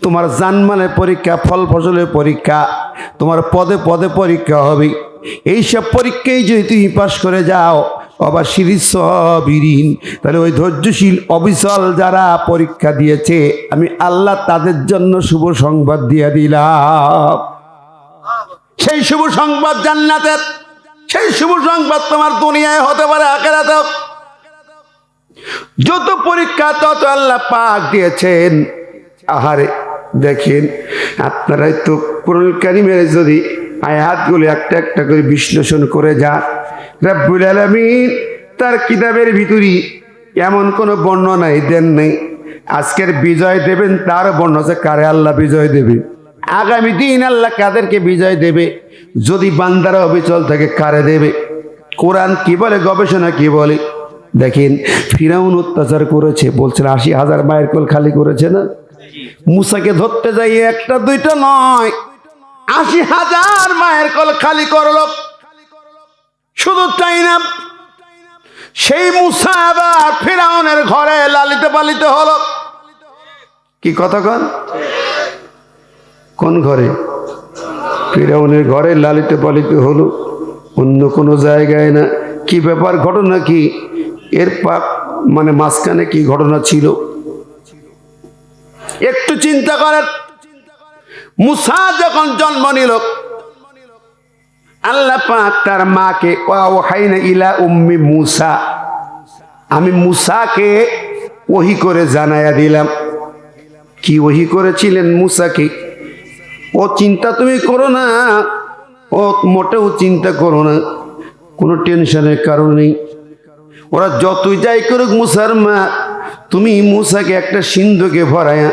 [SPEAKER 1] তোমার জানমালের পরীক্ষা, ফল ফসলের পরীক্ষা, তোমার পদে পদে পরীক্ষা হবে। এইসব পরীক্ষায় যদি তুমি পাশ করে যাও, আবার শিরিস সাবিরিন, তাহলে ওই ধৈর্যশীল অবিচল যারা পরীক্ষা দিয়েছে, আমি আল্লাহ তাদের জন্য শুভ সংবাদ দিয়ে দিলাম। সেই শুভ সংবাদ জান্নাতের, সেই শুভ সংবাদ তোমার দুনিয়ায় হতে পারে, আখিরাতেও। যত পরীক্ষা তত আল্লাহ পাক দিয়েছেন। আহারে দেখেন, আপনারাই তো কুরআন কারীমের যদি আয়াতগুলো একটা একটা করে বিশ্লেষণ করে যান, রব্বুল আলামিন তার কিতাবের ভিতরে এমন কোনো বর্ণনাই দেন নেই। আজকের বিজয় দেবেন তার বর্ণনা আছে, কারে আল্লাহ বিজয় দেবে, আগামী দিন আল্লাহ কাদেরকে বিজয় দেবে, যদি বান্দারা অবিচল থাকে কারে দেবে। কোরআন কি বলে, গবেষণা কি বলে দেখেন। ফিরাউন অত্যাচার করেছে, বলছেন 80,000 মায়ের কোল খালি করেছে না? মুসাকে ধরতে যাই একটা দুইটা নয়, 80,000 মায়ের কোল খালি করলো। শুধু তাই না, সেই মুসা আবার ফিরাউনের ঘরে লালিত পালিত হলো। কি কথা কন? কোন ঘরে? ফিরাউনের ঘরে লালিত পালিত হলো, অন্য কোনো জায়গায় না। কি ব্যাপার, ঘটনা কি? এর মানে মাঝখানে কি ঘটনা ছিল একটু চিন্তা করেন। মুসা যখন জন্ম নিল, আল্লাহ পাক তার মাকে ওয়াহাইনা ইলা উম্মি মুসা, আমি মুসাকে ওহী করে জানায়া দিলাম। কি ওহী করেছিলেন মুসাকে? ও চিন্তা তুমি করো না, ও মোটেও চিন্তা করো না, কোনো টেনশনের কারণ নেই। ওরা যতই যাই করুক, মুসার মা, তুমি মুসাকে একটা সিন্ধুকে ভরায়া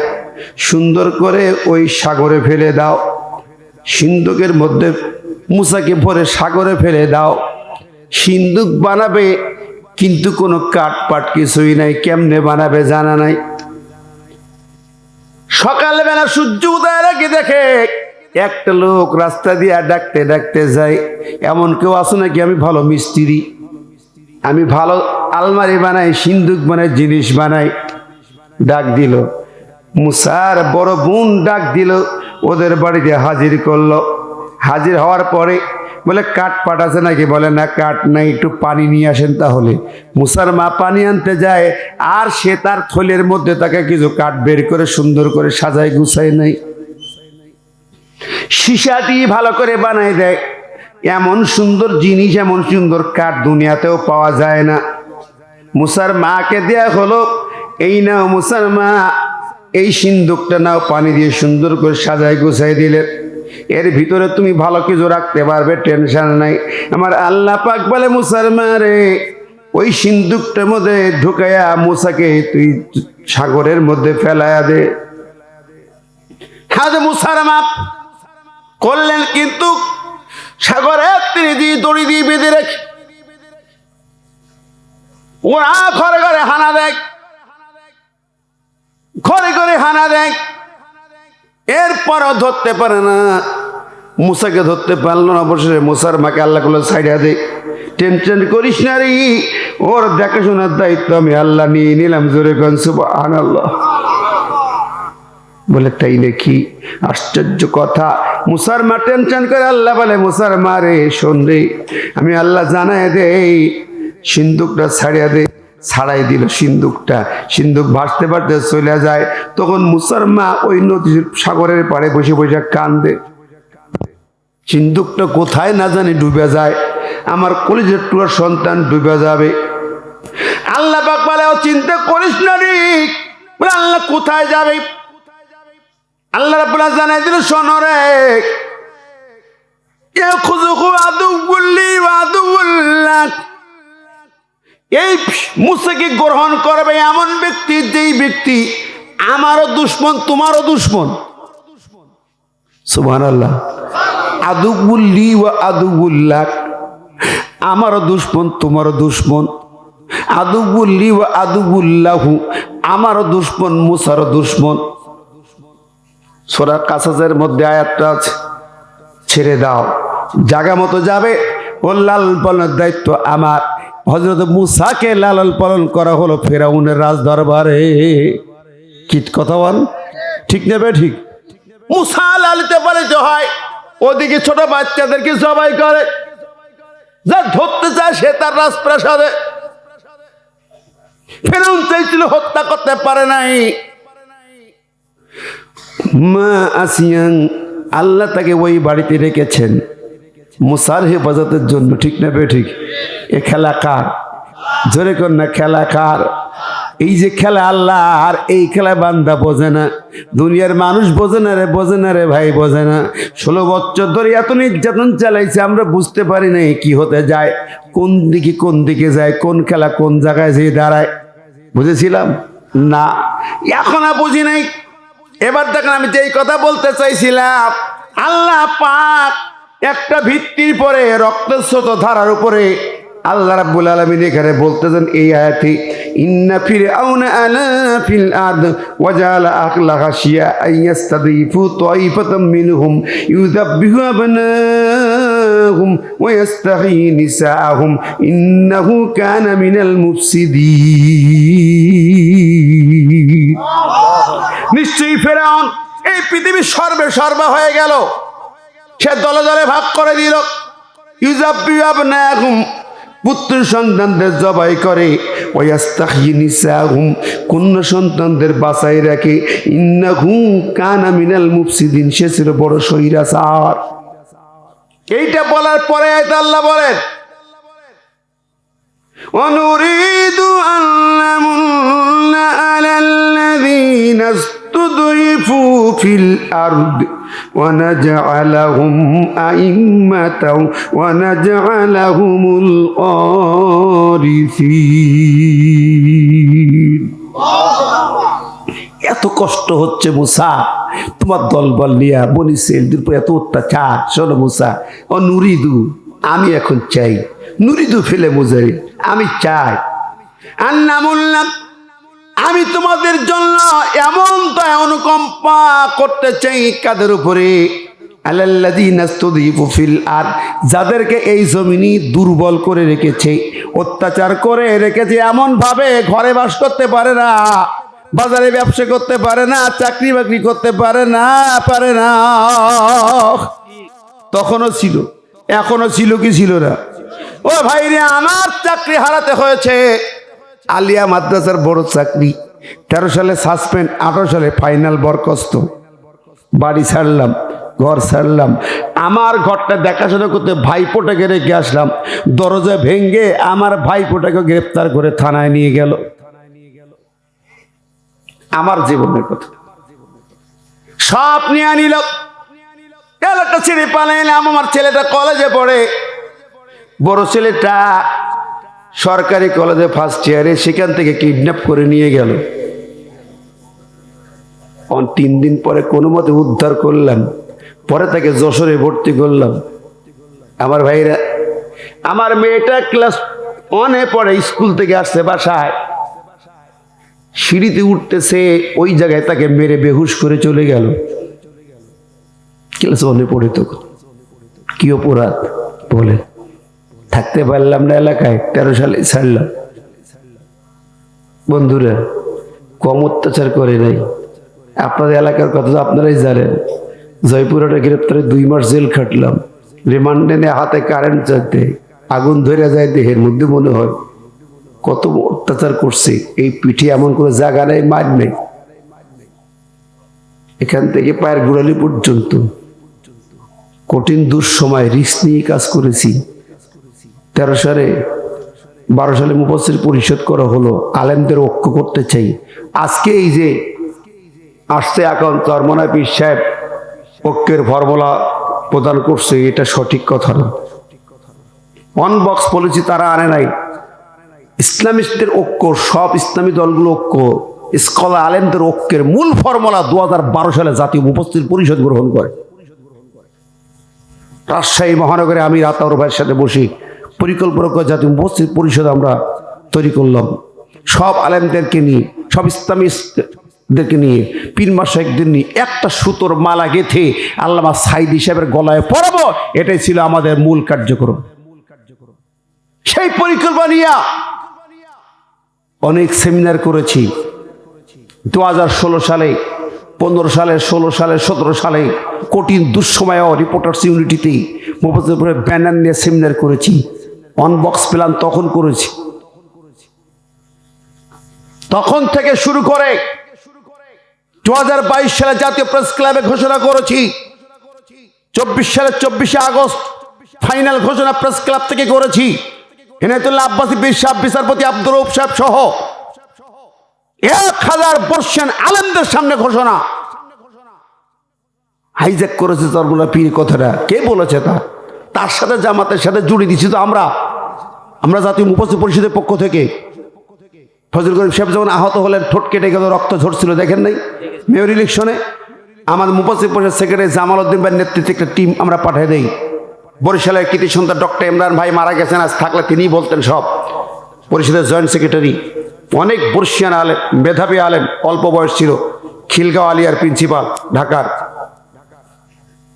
[SPEAKER 1] সুন্দর করে ওই সাগরে ফেলে দাও। সিন্ধুকের মধ্যে মুসাকে ভরে সাগরে ফেলে দাও। সিন্ধুক বানাবে, কিন্তু কোনো কাঠ পাট কিছুই নাই, কেমনে বানাবে জানা নাই। সকালবেলা সূর্য উদয়ের আগে দেখে একটা লোক রাস্তা দিয়ে ডাকতে ডাকতে যায়। এমন কেউ আছে নাকি? আমি ভালো মিস্ত্রি, আমি ভালো আলমারি বানাই, সিন্ধুক বানাই, জিনিস বানাই। ডাক দিল, মুসার বড় বোন ডাক দিল, ওদের বাড়িতে হাজির করলো। হাজির হওয়ার পরে বলে, কাঠ পাট আছে নাকি? বলে না, কাঠ নাই, একটু পানি নিয়ে আসেন। তাহলে মুসার মা পানি আনতে যায়, আর সে তার থলের মধ্যে তাকে কিছু কাঠ বের করে সুন্দর করে সাজায় গুছাই নাই, সীসা দিয়ে ভালো করে বানাই দেয়। এমন সুন্দর জিনিস, এমন সুন্দর কাঠ দুনিয়াতেও পাওয়া যায় না। মুসার মাকে দেয়া হলো, এই নাও মুসার মা, এই সিন্ধুকটা নাও, পানি দিয়ে সুন্দর করে সাজায় গুছাই দিলে। এর ভিতরে তুমি ভালো কিছু রাখতে পারবে, টেনশন নাই। আমার আল্লাহ পাক বলে, মুসার মা রে, ওই সিন্ধুকটার মধ্যে ঢুকাইয়া মুসাকে তুই সাগরের মধ্যে ফেলাইয়া দে। হ্যাঁ, মুসার মা করলেন, কিন্তু সাগরে তিনি দিয়ে দড়ি দিয়ে বেঁধে রেখে ওরা ঘরে ঘরে হানা দেয়, ঘরে ঘরে হানা দেয়। এরপরও ধরতে পারে না, মুসাকে ধরতে পারলো না। অবশেষে মুসার মাকে আল্লাহ গুলো সাইডা দে, টেনশন করিস না রে, ওর দেখাশোনার দায়িত্ব আমি আল্লাহ নিয়ে নিলাম। জোরে কোন সুবহানাল্লাহ। বলে তাই নাকি? আশ্চর্য কথা। মুসার মা টেনশন করে, আল্লাহ বলে মুসার মা রে শোন রে, আমি আল্লাহ জানাই দে, সিন্দুকটা ছাড়িয়া দে। ছাড়াই দিল সিন্দুকটা। সিন্দুক ভাসতে ভাসতে চলে যায়। তখন মুসার মা ওই নদীর সাগরের পাড়ে বসে বসে কান্দে। সিন্দুকটা কোথায় না জানি ডুবে যায়, আমার কলিজার টুকরা সন্তান ডুবে যাবে। আল্লাহ পাক বলে ও চিন্তা করিস না রে। বলে আল্লাহ কোথায় যাবে? আল্লাহ রাব্বুল আলামিন জানাই দিল, শোনো রে, ইয়াখুযুহু আদুউল্লি ওয়া আদুউল্লাহ, এই মুসাকে গ্রহণ করবে এমন ব্যক্তি, যেই ব্যক্তি আমারও দুশমন তোমারও দুশমন। সুবহানাল্লাহ। আদুউল্লি ওয়া আদুউল্লাহ, আমারও দুশমন তোমারও দুশমন। আদুউল্লি ওয়া আদুউল্লাহু, আমারও দুশমন মুসারও দুশমন। সূরা কাসাসের মধ্যে আয়াতটা আছে, ছেড়ে দাও, জায়গা মতো যাবে। ও লালন পালনের দায়িত্ব আমার। হযরত মুসাকে লালন পালন করা হলো ফেরাউনের রাজ দরবারে। কি কথা বল, ঠিক নেবে? ঠিক। মুসা লালিত পালিত হয়, ওদিকে ছোট বাচ্চাদেরকে জবাই করে। যা ধরতে চায় সে তার রাজপ্রাসাদে। ফেরাউন চাইছিল, হত্যা করতে পারে নাই। মা আসিয়ান, আল্লাহ তাকে ওই বাড়িতে রেখেছেন মুসার হেফাজতের জন্য। ঠিক না বে ঠিক? এ খেলা কার? জোরে কর না, খেলা কার? এই যে খেলা আল্লাহ, আর এই খেলা বান্দা বোঝে না, দুনিয়ার মানুষ বোঝে না রে, বোঝে না রে ভাই, বোঝে না। 16 বছর ধরে এত নির্যাতন চালাইছে, আমরা বুঝতে পারি না কি হতে যায়, কোন দিকে যায়, কোন খেলা কোন জায়গায় যেয়ে দাঁড়ায়। বুঝেছিলাম না, এখন আর বুঝি নাই। এবার দেখেন, আমি যে এই কথা বলতে চাইছিলাম, আল্লাহ পাক একটা ভিত্তির পরে, রক্তস্রোত ধারার উপরে আল্লাহ রাব্বুল আলামিন এখানে বলতেছেন এই আয়াতে, ইন্না ফিরআউনা আলা ফিল আরদ ওয়া জাআলা আহলাহা শিয়াআন ইয়াস্তাদিফু তাইফাতাম মিনহুম ইউযাব্বিহু আবনাহুম ওয়া ইয়াস্তাহয়ী নিসাআহুম ইন্নাহু কানা মিনাল মুফসিদিন। নিশ্চয়ই ফেরাউন এই পৃথিবীর সর্বে হয়ে গেল। সে দলে দলে ভাগ করে দিল। ইউযাব্বিহু আবনাহুম, পুত্র সন্তানদের জবাই করে। ওয়াস্তাহয়ী নিসাআহুম, কন্যা সন্তানদের বাঁচাই রাখে। ইন্নাহু কানা মিনাল মুফসিদিন, সে ছিল বড় স্বৈরাচার। এইটা বলার পরে আল্লাহ বলেন, অনুরিদু আল্লামুন্না আলাল্লাযীনা ইসতুদঈফু ফিল আরদ ওয়া নাজআলাহুম আইম্মাতাও ওয়া নাজআলাহুমুল ওয়ারিসিন। এত কষ্ট হচ্ছে মুসা, তোমার দলবল নিয়া বনি ইসরাঈলদের উপর এত অত্যাচার। শোনো মুসা, ও নুরিদু, আমি এখন চাই, নুরিদু ফেলে মুজারি, আমি চাই, আন্নামুল্লাহ, আমি তোমাদের জন্য এমন দয়া অনুকম্পা করতে চাই। কাদের উপরে? আলাল্লাযীনা ইসতুদঈফু ফিল আরদ, যাদেরকে এই জমিনে দুর্বল করে রেখেছে, অত্যাচার করে রেখেছে, এমন ভাবে ঘরে বাস করতে পারে না, বাজারে ব্যবসা করতে পারে না, চাকরি বাকরি করতে পারে না। তখনও ছিল, এখনো ছিল কি ছিল না? ও ভাই রে, আমার চাকরি হারাতে হয়েছে। আলিয়া মাদ্রাসার বড় চাকরি, 13 সালে সাসপেন্ড, 18 সালে ফাইনাল বরখাস্ত। বাড়ি ছাড়লাম, ঘর ছাড়লাম, আমার ঘরটা দেখাশোনা করতে ভাইপোটাকে রেখে আসলাম। দরজা ভেঙ্গে আমার ভাইপোটাকে গ্রেপ্তার করে থানায় নিয়ে গেল। আমার জীবনের কথা সব নিয়ে আনিল। এলাকা ছেড়ে পালাইলাম। আমার ছেলেটা কলেজে পড়ে, বড় ছেলেটা সরকারি কলেজে ফার্স্ট ইয়ারে, সেখান থেকে কিডন্যাপ করে নিয়ে গেল। 3 দিন পরে কোনো মতে উদ্ধার করলাম, পরে তাকে যশোরে ভর্তি করলাম। আমার ভাইরা, আমার মেয়েটা ক্লাস অনেক পরে স্কুল থেকে আসছে বাসায়, সিঁড়িতে উঠতেছে, ওই জায়গায় তাকে মেরে বেহুশ করে চলে গেল। ক্লাস ওয়ানে পড়ে তো। কি অপরাধ বলে? থাকতে পারলাম না এলাকায়, 13 সালে ছাড়লাম। বন্ধুরা, কম অত্যাচার করে নাই। আপনাদের এলাকার কথা তো আপনারাই জানেন। জয়পুরহাটে গ্রেপ্তারে 2 মাস জেল খাটলাম। রিমান্ডে নিয়ে হাতে কারেন্ট চাইতে আগুন ধরে যায় দেহের মধ্যে, মনে হয় কত অত্যাচার করছে। এই পিঠে এমন করে জায়গা নেই, মার নেই, এখান থেকে পায়ের গোড়ালি পর্যন্ত কঠিন দুঃসময় রিস্ক নিয়ে কাজ করেছি। 13 সালে 12 সালে মুফাসসির পরিষদ করা হলো, আলেমদের ঐক্য করতে চাই। আজকে এই যে আসছে এখন চরমনায় পীর সাহেব ঐক্যের ফর্মুলা প্রদান করছে, এটা সঠিক কথা না। ওয়ান বক্স পলিসি তারা আনে নাই। ইসলামিস্টদের ঐক্য, সব ইসলামী দলগুলো ঐক্য, স্কলার আলেমদের ঐক্যের মূল ফর্মুলা 2012 সালে জাতীয় মুফাসসির পরিষদ গ্রহণ করে। রাজশাহী মহানগরে আমি আতাউর ভাইয়ের সাথে বসি পরিকল্পনা করে জাতীয় মুফাসসির পরিষদ আমরা তৈরি করলাম, সব আলেমদেরকে নিয়ে, সব ইসলামীদেরকে নিয়ে, পীর মাশায়েখদের নিয়ে একটা সুতোর মালা গেঁথে আল্লামা সাইদি সাহেবের গলায় পরাবো, এটাই ছিল আমাদের মূল কার্যক্রম। সেই পরিকল্পনা নিয়ে অনেক সেমিনার করেছি। 2016 সালে, 15 সালে, 16 সালে, 17 সালে কঠিন দুঃসময়েও রিপোর্টার্স ইউনিটিতে মুফাসসির ব্যানার নিয়ে সেমিনার করেছি। অনবক্স প্ল্যান তখন করেছি। তখন থেকে শুরু করে 2022 সালে জাতীয় প্রেস ক্লাবে ঘোষণা করেছি। 24 সালে 24শে আগস্ট ফাইনাল ঘোষণা প্রেস ক্লাব থেকে করেছি। এনায়েতুল্লাহ আব্বাসী পীর সাহেব, বিচারপতি আব্দুর রউফ সাহেব সহ 1000 আলেমদের সামনে ঘোষণা। হাইজ্যাক করেছে চরমোনা পীর কথাটা, কে বলেছে? তার সাথে জামাতের সাথে জুড়ে দিচ্ছি তো আমরা জাতীয় মুফাসসির পরিষদের পক্ষ থেকে। ফজল করিম সাহেব যখন আহত হলেন, ঠোঁট কেটে গেল, রক্ত ঝরছিল, দেখেন নাই? মেয়র ইলেকশনে আমাদের মুফাসসির পরিষদ সেক্রেটারি জামাল উদ্দিন ভাইয়ের নেতৃত্বে একটা টিম আমরা পাঠিয়ে দেই। বরিশালের কৃতি সন্তান ডক্টর ইমরান ভাই মারা গেছেন, আজ থাকলে তিনিই বলতেন সব। পরিষদের জয়েন্ট সেক্রেটারি, অনেক বর্ষিয়ান আলেম, মেধাবী আলেম, অল্প বয়স ছিল, খিলগাঁও আলিয়ার প্রিন্সিপাল ঢাকার।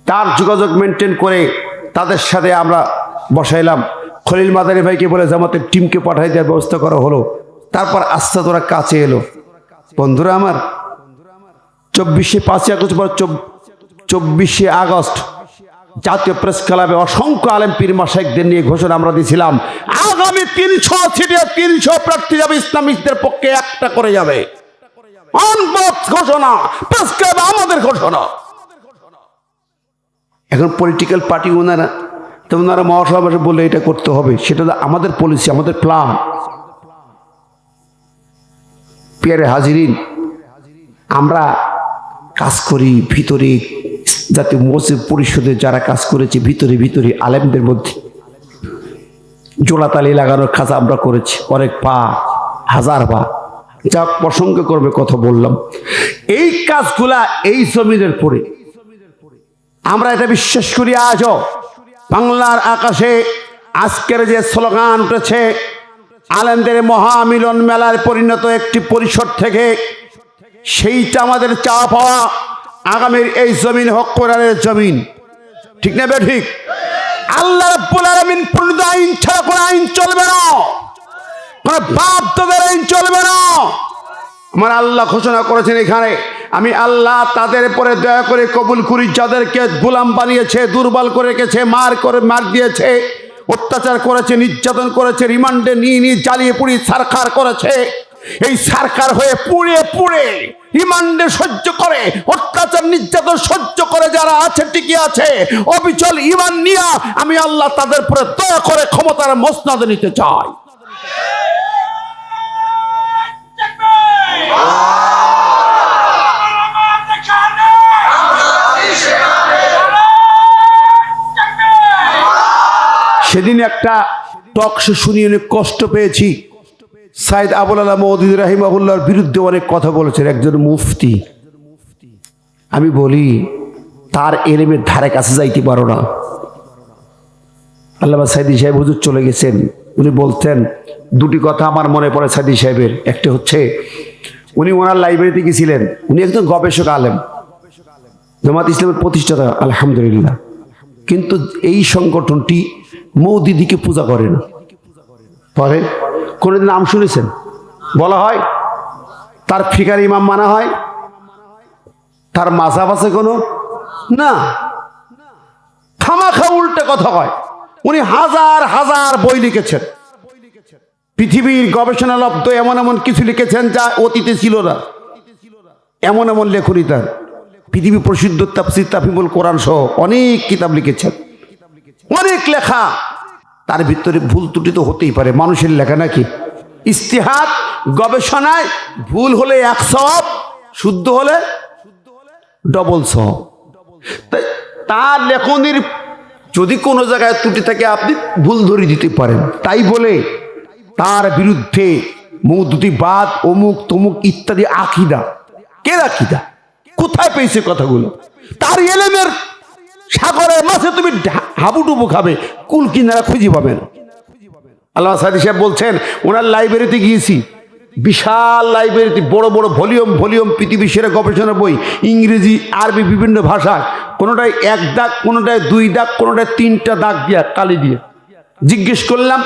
[SPEAKER 1] তার যোগাযোগ মেনটেন করে তাদের সাথে আমরা বসাইলাম। খলিল মাদানী ভাইকে বলে জামাতের টিমকে পাঠাই দেওয়ার ব্যবস্থা করা হলো। তারপর আস্তে তোরা কাছে এলো। বন্ধুরা আমার, 24শে আগস্ট জাতীয় প্রেস ক্লাবে অসংখ্য আলেম পীর মাশায়েখদের নিয়ে ঘোষণা আমরা দিয়েছিলাম, আগামী 300 সিটে 300 প্রার্থী যাবে, ইসলামিস্টদের পক্ষে একটা করে যাবে। অনবক্স ঘোষণা, প্রেস ক্লাবে আমাদের ঘোষণা। এখন পলিটিক্যাল পার্টি ওনারা মহাসভা বলে এটা করতে হবে, সেটা আমাদের পলিসি, আমাদের প্ল্যান। পিয়ারে হাজিরিন, আমরা কাজ করি ভিতরে, জাতীয় মুফাসসির পরিষদে যারা কাজ করেছে ভিতরে ভিতরে আলেমদের মধ্যে জোড়াতালি লাগানোর কাজ আমরা করেছি অনেক হাজার পা। যা প্রসঙ্গ করবে কথা বললাম। এই কাজগুলা এই জমিনের পরে আমরা এটা বিশ্বাস করি। আজও বাংলার আকাশে আজকের যে স্লোগান উঠেছে, আলেমদের মহামিলন মেলার পরিণত একটি পরিষদ থেকে, সেইটা আমাদের চাওয়া পাওয়া। আগামীর এই জমিন হক কোরআনের জমিন, ঠিক না ঠিক? আল্লাহ রাব্বুল আলামিন প্রণীত আইন ছাড়া কোনো আইন চলবে না, কোনো বাপ দাদার আইন চলবে না। আমার আল্লাহ ঘোষণা করেছেন এখানে, আমি আল্লাহ তাদের পরে দয়া করে কবুল করি যাদেরকে গোলাম বানিয়েছে, দুর্বল করে রেখেছে, মার দিয়েছে, অত্যাচার করেছে, নির্যাতন করেছে, রিমান্ডে নিয়ে জ্বালিয়ে পুড়ি সারখার করেছে। এই সারখার হয়ে পুড়ে রিমান্ডে সহ্য করে, অত্যাচার নির্যাতন সহ্য করে যারা আছে, টিকে আছে অবিচল ঈমান নিয়ে, আমি আল্লাহ তাদের পরে দয়া করে ক্ষমতার মসনদে নিতে চাই। সেদিন একটা টক শো শুনিয়ে অনেক কষ্ট পেয়েছি। সাইদ আবুল আলা মওদুদী রাহিমাহুল্লাহর বিরুদ্ধে অনেক কথা বলেছেন একজন মুফতি। আমি বলি, তার এলেমের ধারে কাছে যাইতে পারো না। আল্লামা সাইদি সাহেব হুজুর চলে গেছেন, উনি বলতেন দুটি কথা আমার মনে পড়ে সাদি সাহেবের। একটা হচ্ছে উনি ওনার লাইব্রেরিতে গেছিলেন, উনি একজন গবেষক আলেম, জামাত ইসলামের প্রতিষ্ঠাতা আলহামদুলিল্লাহ, কিন্তু এই সংগঠনটি মৌদিদিকে পূজা করে না। পরে কোনোদিন নাম শুনেছেন? বলা হয় তার ফিকার ইমাম মানা হয়, তার মাযহাব আছে কোনো না, খামাখা উল্টে কথা হয়। উনি হাজার হাজার বই লিখেছেন, পৃথিবীর গবেষণালব্ধ এমন এমন কিছু লিখেছেন যা অতীতে ছিল না, এমন এমন লেখনী তার। পৃথিবী প্রসিদ্ধ তাফসীর তাফহিমুল কোরআন সহ অনেক কিতাব লিখেছেন, অনেক লেখা। তার ভিতরে ভুল ত্রুটি তো হতেই পারে, মানুষের লেখা নাকি। ইজতিহাদ গবেষণায় ভুল হলে 1 সওয়াব, শুদ্ধ হলে ডবল সওয়াব। তার লেখনীর যদি কোনো জায়গায় ত্রুটি থাকে আপনি ভুল ধরে দিতে পারেন। তাই বলে তার বিরুদ্ধে মওদুদিবাদ, অমুক তমুক ইত্যাদি আকিদা, কে আকিদা, কোথায় পেয়েছে কথাগুলো? তার এলেমের সাগরের মাঝে তুমি হাবুডুবু খাবে, কুল কিনারা খুঁজে পাবেন। আল্লামা সাদি সাহেব বলছেন ওনার লাইব্রেরিতে গিয়েছি, বিশাল লাইব্রেরিতে বড় বড় ভলিউম ভলিউম পৃথিবীর সেরা গবেষণা বই, ইংরেজি আরবি বিভিন্ন ভাষায়, কোনোটায় 1 দাগ, কোনোটায় 2 দাগ, কোনোটায় 3টা দাগ দিয়া কালি দিয়ে। জিজ্ঞেস করলাম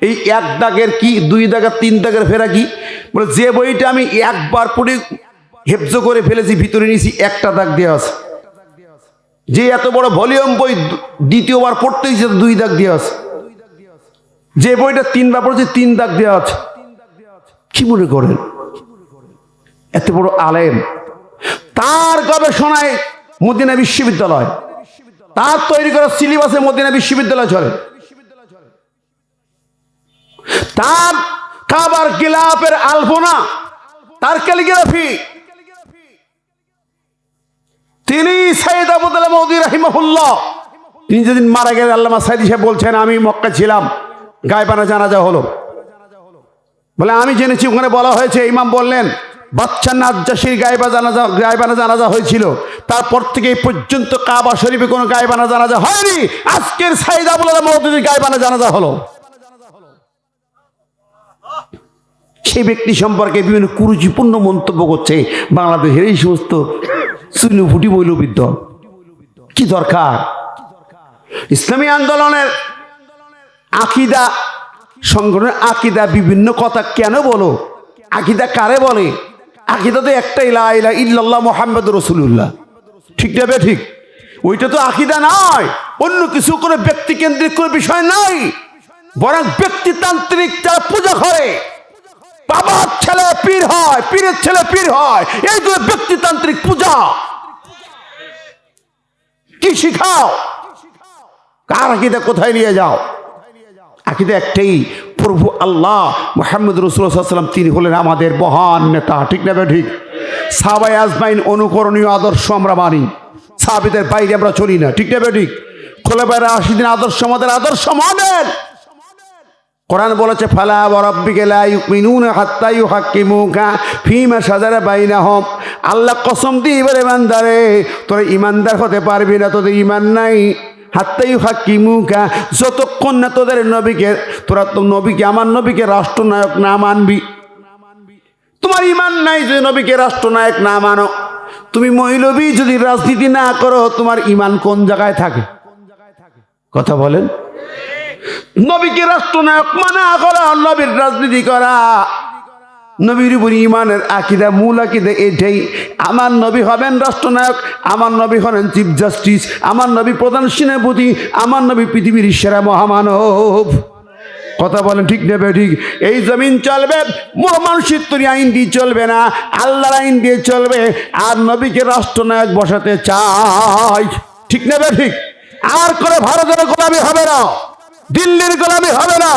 [SPEAKER 1] এই 1 দাগের কি, 2 দাগের 3 দাগের ফেরা কি? বলে যে বইটা আমি একবার পড়ে হেফজ করে ফেলেছি ভিতরে নিয়েছি 1টা দাগ দেওয়া আছে। যে এত বড় ভলিউম বই দ্বিতীয়বার পড়তে হয়েছে 2 দাগ দেওয়া আছে। যে বইটা 3বার পড়েছে 3 দাগ দেওয়া আছে। কি মনে করেন এত বড় আলেম, তার গবেষণায় মদিনা বিশ্ববিদ্যালয়, তার তৈরি করা সিলেবাসে মদিনা বিশ্ববিদ্যালয় চলে, তার কাবার গিলাফের আলপনা, তার ক্যালিগ্রাফি। তিনি সাইয়েদ আবদুল্লাহ মওদুদী রাহিমাহুল্লাহ, তিনি যেদিন মারা গেলেন আল্লামা সাইদি সাহেব বলছেন আমি মক্কা ছিলাম, গায়বানা জানাজা হলো। বলে আমি জেনেছি ওখানে বলা হয়েছে, ইমাম বললেন বাচ্চা নাজ্জাশীর গায়বানা জানাজা হয়েছিল, তারপর থেকে এই পর্যন্ত কাবা শরীফে কোনো গায়বানা জানাজা হয়নি, আজকের সাইয়েদ আবদুল্লাহ মওদুদীর গায়বানা জানাজা হলো। সেই ব্যক্তি সম্পর্কে বিভিন্ন কুরুচিপূর্ণ মন্তব্য করছে বাংলাদেশের এই সমস্ত সুনুফুটি মৌলবিদ্য। কি দরকার? ইসলামী আন্দোলনের আকিদা সংগঠনের আকিদা বিভিন্ন কথা কেন বলো? আকিদা কারে বলে? আকিদা তো একটাই, লা ইলাহা ইল্লাল্লাহ মুহাম্মাদুর রাসূলুল্লাহ। ঠিক না? ঠিক। ওইটা তো আকিদা নয়, অন্য কিছু কোনো ব্যক্তি কেন্দ্রিক কোনো বিষয় নাই, বরং ব্যক্তিতান্ত্রিক যারা পূজা করে, বাবার ছেলে পীর হয়, পীরের ছেলে পীর হয়, এইগুলো ব্যক্তিতান্ত্রিক পূজা। কি শিখাও? কার আকিদা কোথায় নিয়ে যাও? আকিদা একটাই, প্রভু আল্লাহ মুহাম্মদ রাসূলুল্লাহ সাল্লাল্লাহু আলাইহি ওয়াসাল্লাম তিনি হলেন আমাদের মহান নেতা। ঠিক না? ঠিক। সাহাবায়ে আজমাইন অনুকরণীয় আদর্শ আমরা মানি, সাহাবীদের বাইরে আমরা চলি না। ঠিক না? ঠিক। খোলাফায়ে রাশিদিন আদর্শ আমাদের আদর্শ মডেল। কোরআন বলেছে ফালা ওয়া রাব্বিকা লা ইউমিনুনা হাত্তা ইউহাক্কিমুকা ফীমা শাজারা বাইনাহুম। আল্লাহ কসম দিয়ে এবারে বান্দারে তোরা ইমানদার হতে পারবি না, তোদের ইমান নাই। হাত্তা ইউহাক্কিমুকা, যতক্ষণ না তোদের নবীকে, তোরা তো নবীকে, আমার নবীকে রাষ্ট্রনায়ক না মানবি। তোমার ইমান নাই যে নবীকে রাষ্ট্রনায়ক না মানো। তুমি মৌলবী যদি রাজনীতি না করো, তোমার ইমান কোন জায়গায় থাকে? কথা বলেন। নবীকে রাষ্ট্রনায়ক মানা করা, নবীর রাজনীতি করা, নবীর উপর ইমানের আকিদা, মূল আকিদা এটাই। আমার নবী হবেন রাষ্ট্রনায়ক, আমার নবী হবেন চিফ জাস্টিস, আমার নবী প্রধান সেনাপতি, আমার নবী পৃথিবীর সেরা মহামানব। কথা বলেন ঠিক নেবে ঠিক। এই জমিন চলবে মানুষের তৈরি আইন দিয়ে চলবে না, আল্লাহর আইন দিয়ে চলবে। আর নবীকে রাষ্ট্রনায়ক বসাতে চাই, ঠিক নেবে ঠিক। আর করে ভারতের গোলামি হবে না, দিল্লির গোলামি হবে না,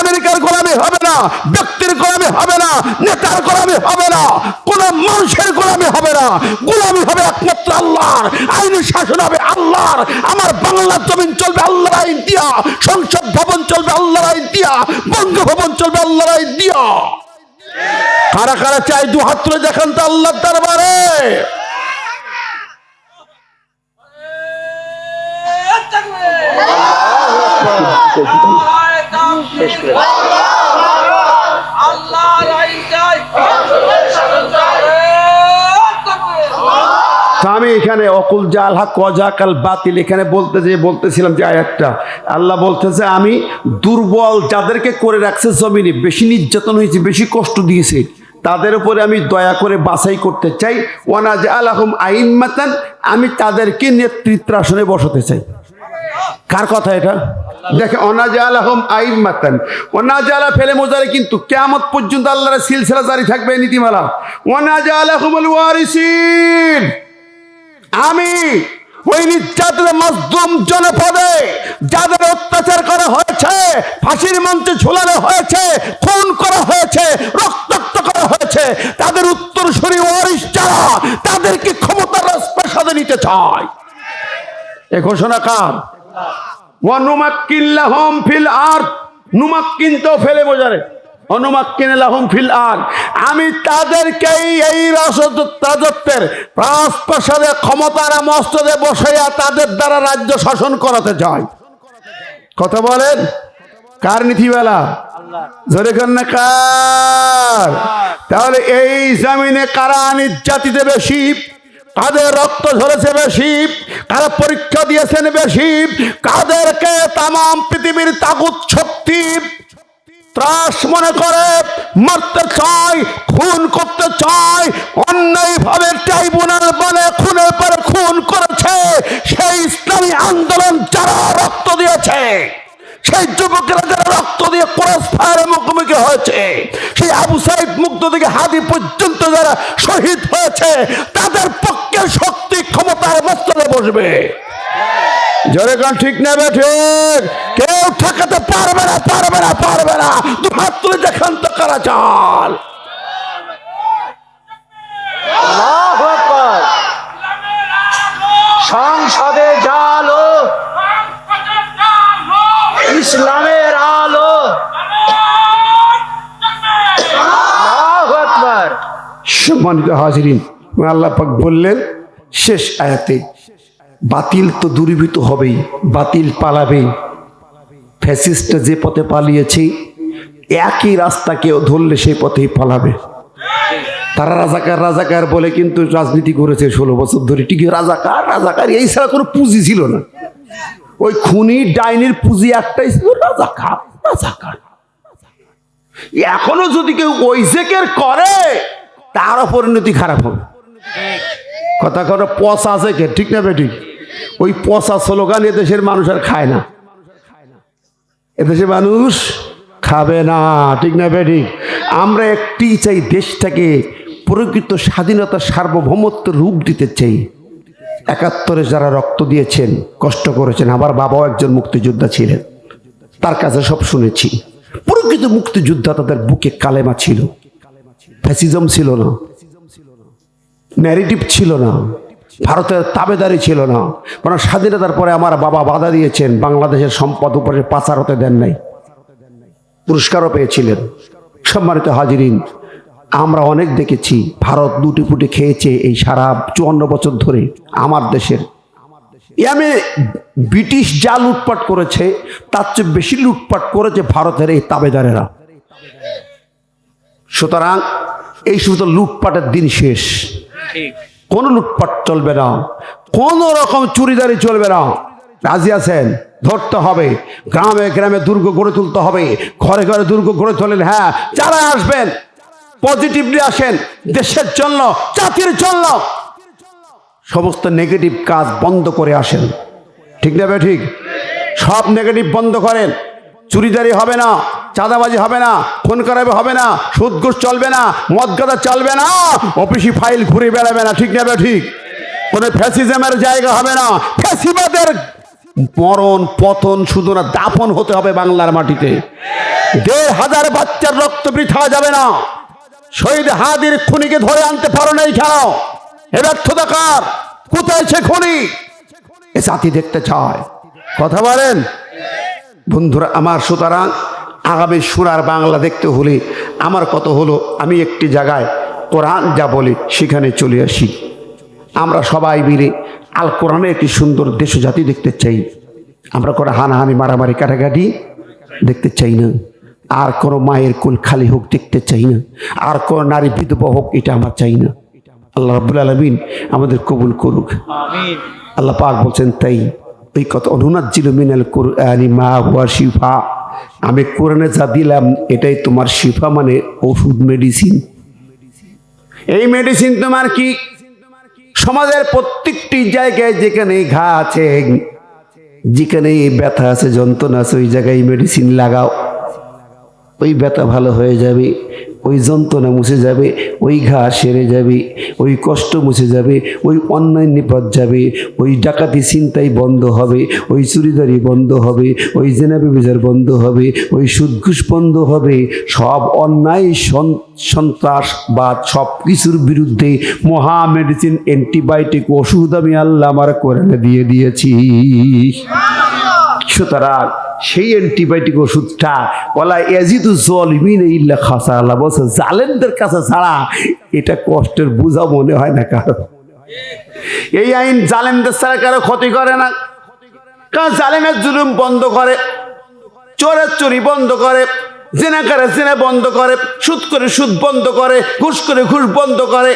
[SPEAKER 1] আমেরিকার গোলামি হবে না, ব্যক্তির গোলামি হবে না, নেতার গোলামি হবে না, কোন মানুষের গোলামি হবে না। গোলামি হবে একমাত্র আল্লাহর, আইনি শাসন হবে আল্লাহর। আমার বাংলার জমিন চলবে আল্লাহর আইন দিয়া, সংসদ ভবন চলবে আল্লাহর আইন দিয়া, বঙ্গভবন চলবে আল্লাহর আইন দিয়া। কারা কারা চাই দু হাত তুলে দেখান তো আল্লাহর দরবারে।
[SPEAKER 2] শেষ করে দাও।
[SPEAKER 1] তো আমি এখানে অকুল জাল হক কজাকাল বাতিল এখানে বলতেছিলাম যে আয়াতটা আল্লাহ বলতেছে আমি দুর্বল যাদেরকে করে রাখছে জমিনে, বেশি নির্যাতন হয়েছে, বেশি কষ্ট দিয়েছে, তাদের উপরে আমি দয়া করে বাছাই করতে চাই। ওয়ানাজআলাহুম আইম্মাতান, আমি তাদেরকে নেতৃত্ব আসনে বসাতে চাই। কার কথা এটা? দেখে ওয়ানাজআলাহুম আইম্মাতান, ওয়ানাজআলা ফেলে মোজারে, কিন্তু কিয়ামত পর্যন্ত আল্লাহর সিলসিলা জারি থাকবে নীতিমালা। ওয়ানাজআলাহুমুল ওয়ারিসিন, আমি ওই নির্যাতিত মজলুম জনপদে যাদের অত্যাচার করা হয়েছে, ফাঁসির মঞ্চে ঝোলানো হয়েছে, খুন করা হয়েছে, রক্তাক্ত করা হয়েছে, তাদের উত্তরসূরি ওয়ারিস যারা, তাদেরকে ক্ষমতার রাজপ্রাসাদে নিতে চায়। এ ঘোষণা কার? ওয়ানুমাক্কিন লাহুম ফিল আরদ, নুমাক্কিন তো ফেলে বোঝারে, অনুমাক্কিন লাহুম ফিল আরদ, আমি তাদেরকে এই রাজত্বের রাজপ্রাসাদে ক্ষমতার মস্তদে বসাইয়া তাদের দ্বারা রাজ্য শাসন করাতে চাই। কথা বলেন, কার নীতিবেলা? জোরে কর না কার? তাহলে এই জমিনে কারা নির্যাতিত বেশি, কাদের রক্ত ঝরেছে বেশি, কারা পরীক্ষা দিয়েছেন বেশি, কাদেরকে তামাম পৃথিবীর তাগুত শক্তি ত্রাস মনে করে মারতে চায়, খুন করতে চায়, অন্যায়ভাবে ট্রাইব্যুনাল বলে খুনের পরে খুন করেছে, সেই ইসলামী আন্দোলন যারা রক্ত দিয়েছে, সেই যুবকেরা যারা রক্ত দিয়ে ক্রস ফায়ারের মুখোমুখি হয়েছে, সেই আবু সাইদ মুগ্ধ থেকে হাদি পর্যন্ত যারা শহীদ হয়েছে, তাদের পক্ষে শক্তি ক্ষমতার মস্তদে বসবে। জোরে গান ঠিক না ঠিক? কেউ ঠেকাতে পারবে না, পারবে না, পারবে না। দু হাত তুলে দেখান তো কারা চাল।
[SPEAKER 2] আল্লাহু আকবার। সংসদে জালো, ইসলামের আলো। আল্লাহু আকবার।
[SPEAKER 1] সম্মানিত হাজিরিন, আল্লাহ পাক বললেন শেষ আয়াতে, বাতিল তো দূরীভূত হবেই, বাতিল পালাবে। ফ্যাসিস্টটা যে পথে পালিয়েছে, একই রাস্তাকে ধরলে সেই পথেই পালাবে। তারা রাজাকার রাজাকার বলে কিন্তু রাজনীতি করেছে 16 বছর ধরে, ঠিকই রাজাকার রাজাকার, এই ছাড়া কোনো পুঁজি ছিল না। ওই খুনি ডাইনির পুঁজি একটাই ছিল, রাজাকার রাজাকার। এখনো যদি কেউ ওই জেকের করে, তারও পরিণতি খারাপ হবে। কথা কথা পচা আছে কে, ঠিক না বেঠিক? ওই পচা স্লোগান এদেশের মানুষ আর খায় না, এদেশের মানুষ খাবে না, ঠিক না বেঠিক? আমরা একটি চাই, দেশটাকে প্রকৃত স্বাধীনতা সার্বভৌমত্বের রূপ দিতে চাই। 71-এ যারা রক্ত দিয়েছেন, কষ্ট করেছেন, আমার বাবাও একজন মুক্তিযোদ্ধা ছিলেন, তার কাছে সব শুনেছি। প্রকৃত মুক্তিযোদ্ধা, তাদের বুকে কালেমা ছিল, ফ্যাসিজম ছিল না, ন্যারেটিভ ছিল না, ভারতের তাবেদারি ছিল না। কারণ স্বাধীনতার পরে আমার বাবা বাধা দিয়েছেন, বাংলাদেশের সম্পদ উপরে পাচার হতে দেন নাই, পুরস্কারও পেয়েছিলেন। সম্মানিত হাজিরিন, আমরা অনেক দেখেছি ভারত লুটি ফুটি খেয়েছে এই সারা 54 বছর ধরে আমার দেশের। আমি ব্রিটিশ যা লুটপাট করেছে, তার চেয়ে বেশি লুটপাট করেছে ভারতের এই তাবেদারেরা। সুতরাং এই শুধু লুটপাটের দিন শেষ, কোনো লুটপাট চলবে না, কোন রকম চুরিদারি চলবে না। রাজি আছেন? ধরতে হবে, গ্রামে গ্রামে দুর্গ গড়ে তুলতে হবে, ঘরে ঘরে দুর্গ গড়ে তোলেন। হ্যাঁ, যারা আসবেন পজিটিভলি আসেন, দেশের জন্য, জাতির জন্য। সমস্ত নেগেটিভ কাজ বন্ধ করে আসেন, ঠিক না ভাই? ঠিক, সব নেগেটিভ বন্ধ করেন। চুরিদারি হবে না, চাঁদাবাজি হবে না, খুন করাবে হবে না, সুদ ঘুষ চলবে না, মদ গাঁজা চলবে না, অফিসি ফাইল ঘুরে বেড়াবে না, ঠিক না ভাই? ঠিক, কোনো ফ্যাসিজমের জায়গা হবে না। ফ্যাসিবাদের মরণ পতন শুধু না, দাফন হতে হবে বাংলার মাটিতে। 1,500 বাচ্চার রক্ত বৃথা যাবে না। শহীদ হাদির খুনিকে ধরে আনতে পারো নাই কেন? এ ব্যর্থতা কার? কোথায় সে খুনি? এ জাতি দেখতে চায়। কথা বলেন বন্ধুরা আমার। সুতরাং আগামী সোনার বাংলা দেখতে হলে আমার কত হলো, আমি একটি জায়গায় কোরআন যা বলে সেখানে চলে আসি। আমরা সবাই মিলে আল কোরআনে একটি সুন্দর দেশ জাতি দেখতে চাই। আমরা করে হানাহানি মারামারি কাটাকাটি দেখতে চাই না। আর কোনো মায়ের কোল খালি হোক দেখতে চাই না, আর কোনো নারী বিধবা হোক এটা আমার চাই না। আল্লাহ রাব্বুল আলামিন আমাদের কবুল করুক।
[SPEAKER 2] আমিন।
[SPEAKER 1] আল্লাহ পাক বলছেন তাই ওই কথা, অনুনাজ্জিলু মিনাল কুরআনি মা হুয়া শিফা, আমি কোরআনে যা দিলাম এটাই তোমার শিফা, মানে ওষুধ, মেডিসিন। এই মেডিসিন তোমার কি সমাজের প্রত্যেকটি জায়গায় যেখানে ঘা আছে, যেখানে ব্যথা আছে, যন্ত্রণা আছে, ওই জায়গায় মেডিসিন লাগাও, ওই ব্যথা ভালো হয়ে যাবে, ওই যন্ত্রণা মুছে যাবে, ওই ঘা সেরে যাবে, ওই কষ্ট মুছে যাবে, ওই অন্যায় নিপাত যাবে, ওই ডাকাতি ছিনতাই বন্ধ হবে, ওই চুরিদারি বন্ধ হবে, ওই জেনা ব্যভিচার বন্ধ হবে, ওই সুদ ঘুষ বন্ধ হবে। সব অন্যায় সন্ত্রাস বা সব কিছুর বিরুদ্ধে মহা মেডিসিন, অ্যান্টিবায়োটিক ওষুধ আমি আল্লাহ আমার কোরআনে দিয়ে দিয়েছি। সুতরাং সেই অ্যান্টিবায়োটিক ওষুধটা ওলা ইয়াজিদু যালিমিন ইল্লা খাসারা, বলছে জালেমদের কাছে ছাড়া এটা কষ্টের বোঝা মনে হয় না কারো। এই আইন জালেমদের ছাড়া কারো ক্ষতি করে না, কারণ জালেমের জুলুম বন্ধ করে, চোরের চুরি বন্ধ করে, জেনা করে জেনা বন্ধ করে, সুদ করে সুদ বন্ধ করে, ঘুষ করে ঘুষ বন্ধ করে,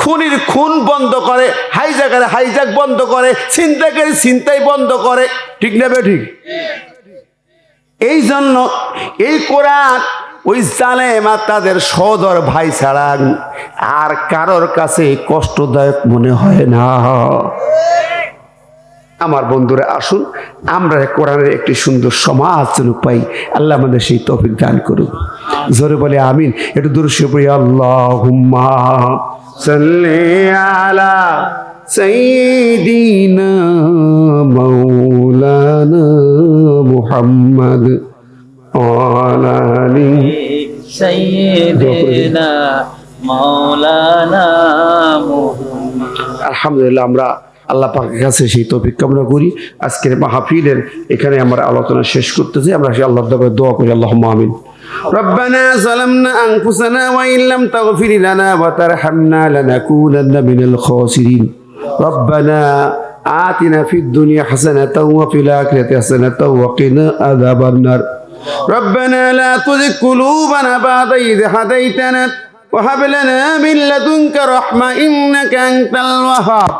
[SPEAKER 1] খুনির খুন বন্ধ করে, হাইজাকারে হাইজাক বন্ধ করে, ছিনতাইকারী ছিনতাই বন্ধ করে। ঠিক না ঠিক? এই জন্য এই কোরআন ওই জালেম আর তাদের সদর ভাই ছাড়া আর কারোর কাছে কষ্টদায়ক মনে হয় না। আমার বন্ধুরা, আসুন আমরা কোরআনের একটি সুন্দর সমাজ যেন পাই। আল্লাহ আমাদের সেই তৌফিক দান করুক। জোরে বলে আমিন। একটু দরুদ শরীফ পড়ি। আল্লাহুম্মা সাল্লি আলা সাইয়্যিদিনা মাওলানা মুহাম্মদ ওয়া আলা আলি
[SPEAKER 2] সাইয়্যিদিনা মাওলানা মুহাম্মদ।
[SPEAKER 1] আলহামদুলিল্লাহ, আমরা আল্লাহ পাকের কাছে সেই তৌফিক কামনা করি। আজকের মাহফিলের এখানে আমরা আলোচনা শেষ করতেছি। আমরা সেই আল্লাহর দরবারে দোয়া করি। আল্লাহুম্মা আমিন। ربنا ظلمنا أنفسنا وإن لم تغفر لنا وترحمنا لنكونن من الخاسرين ربنا آتنا في الدنيا حسنة وفي الآخرة حسنة وقنا عذاب النار ربنا لا تزغ قلوبنا بعد إذ هديتنا وهب لنا من لدنك رحمة إنك أنت الوهاب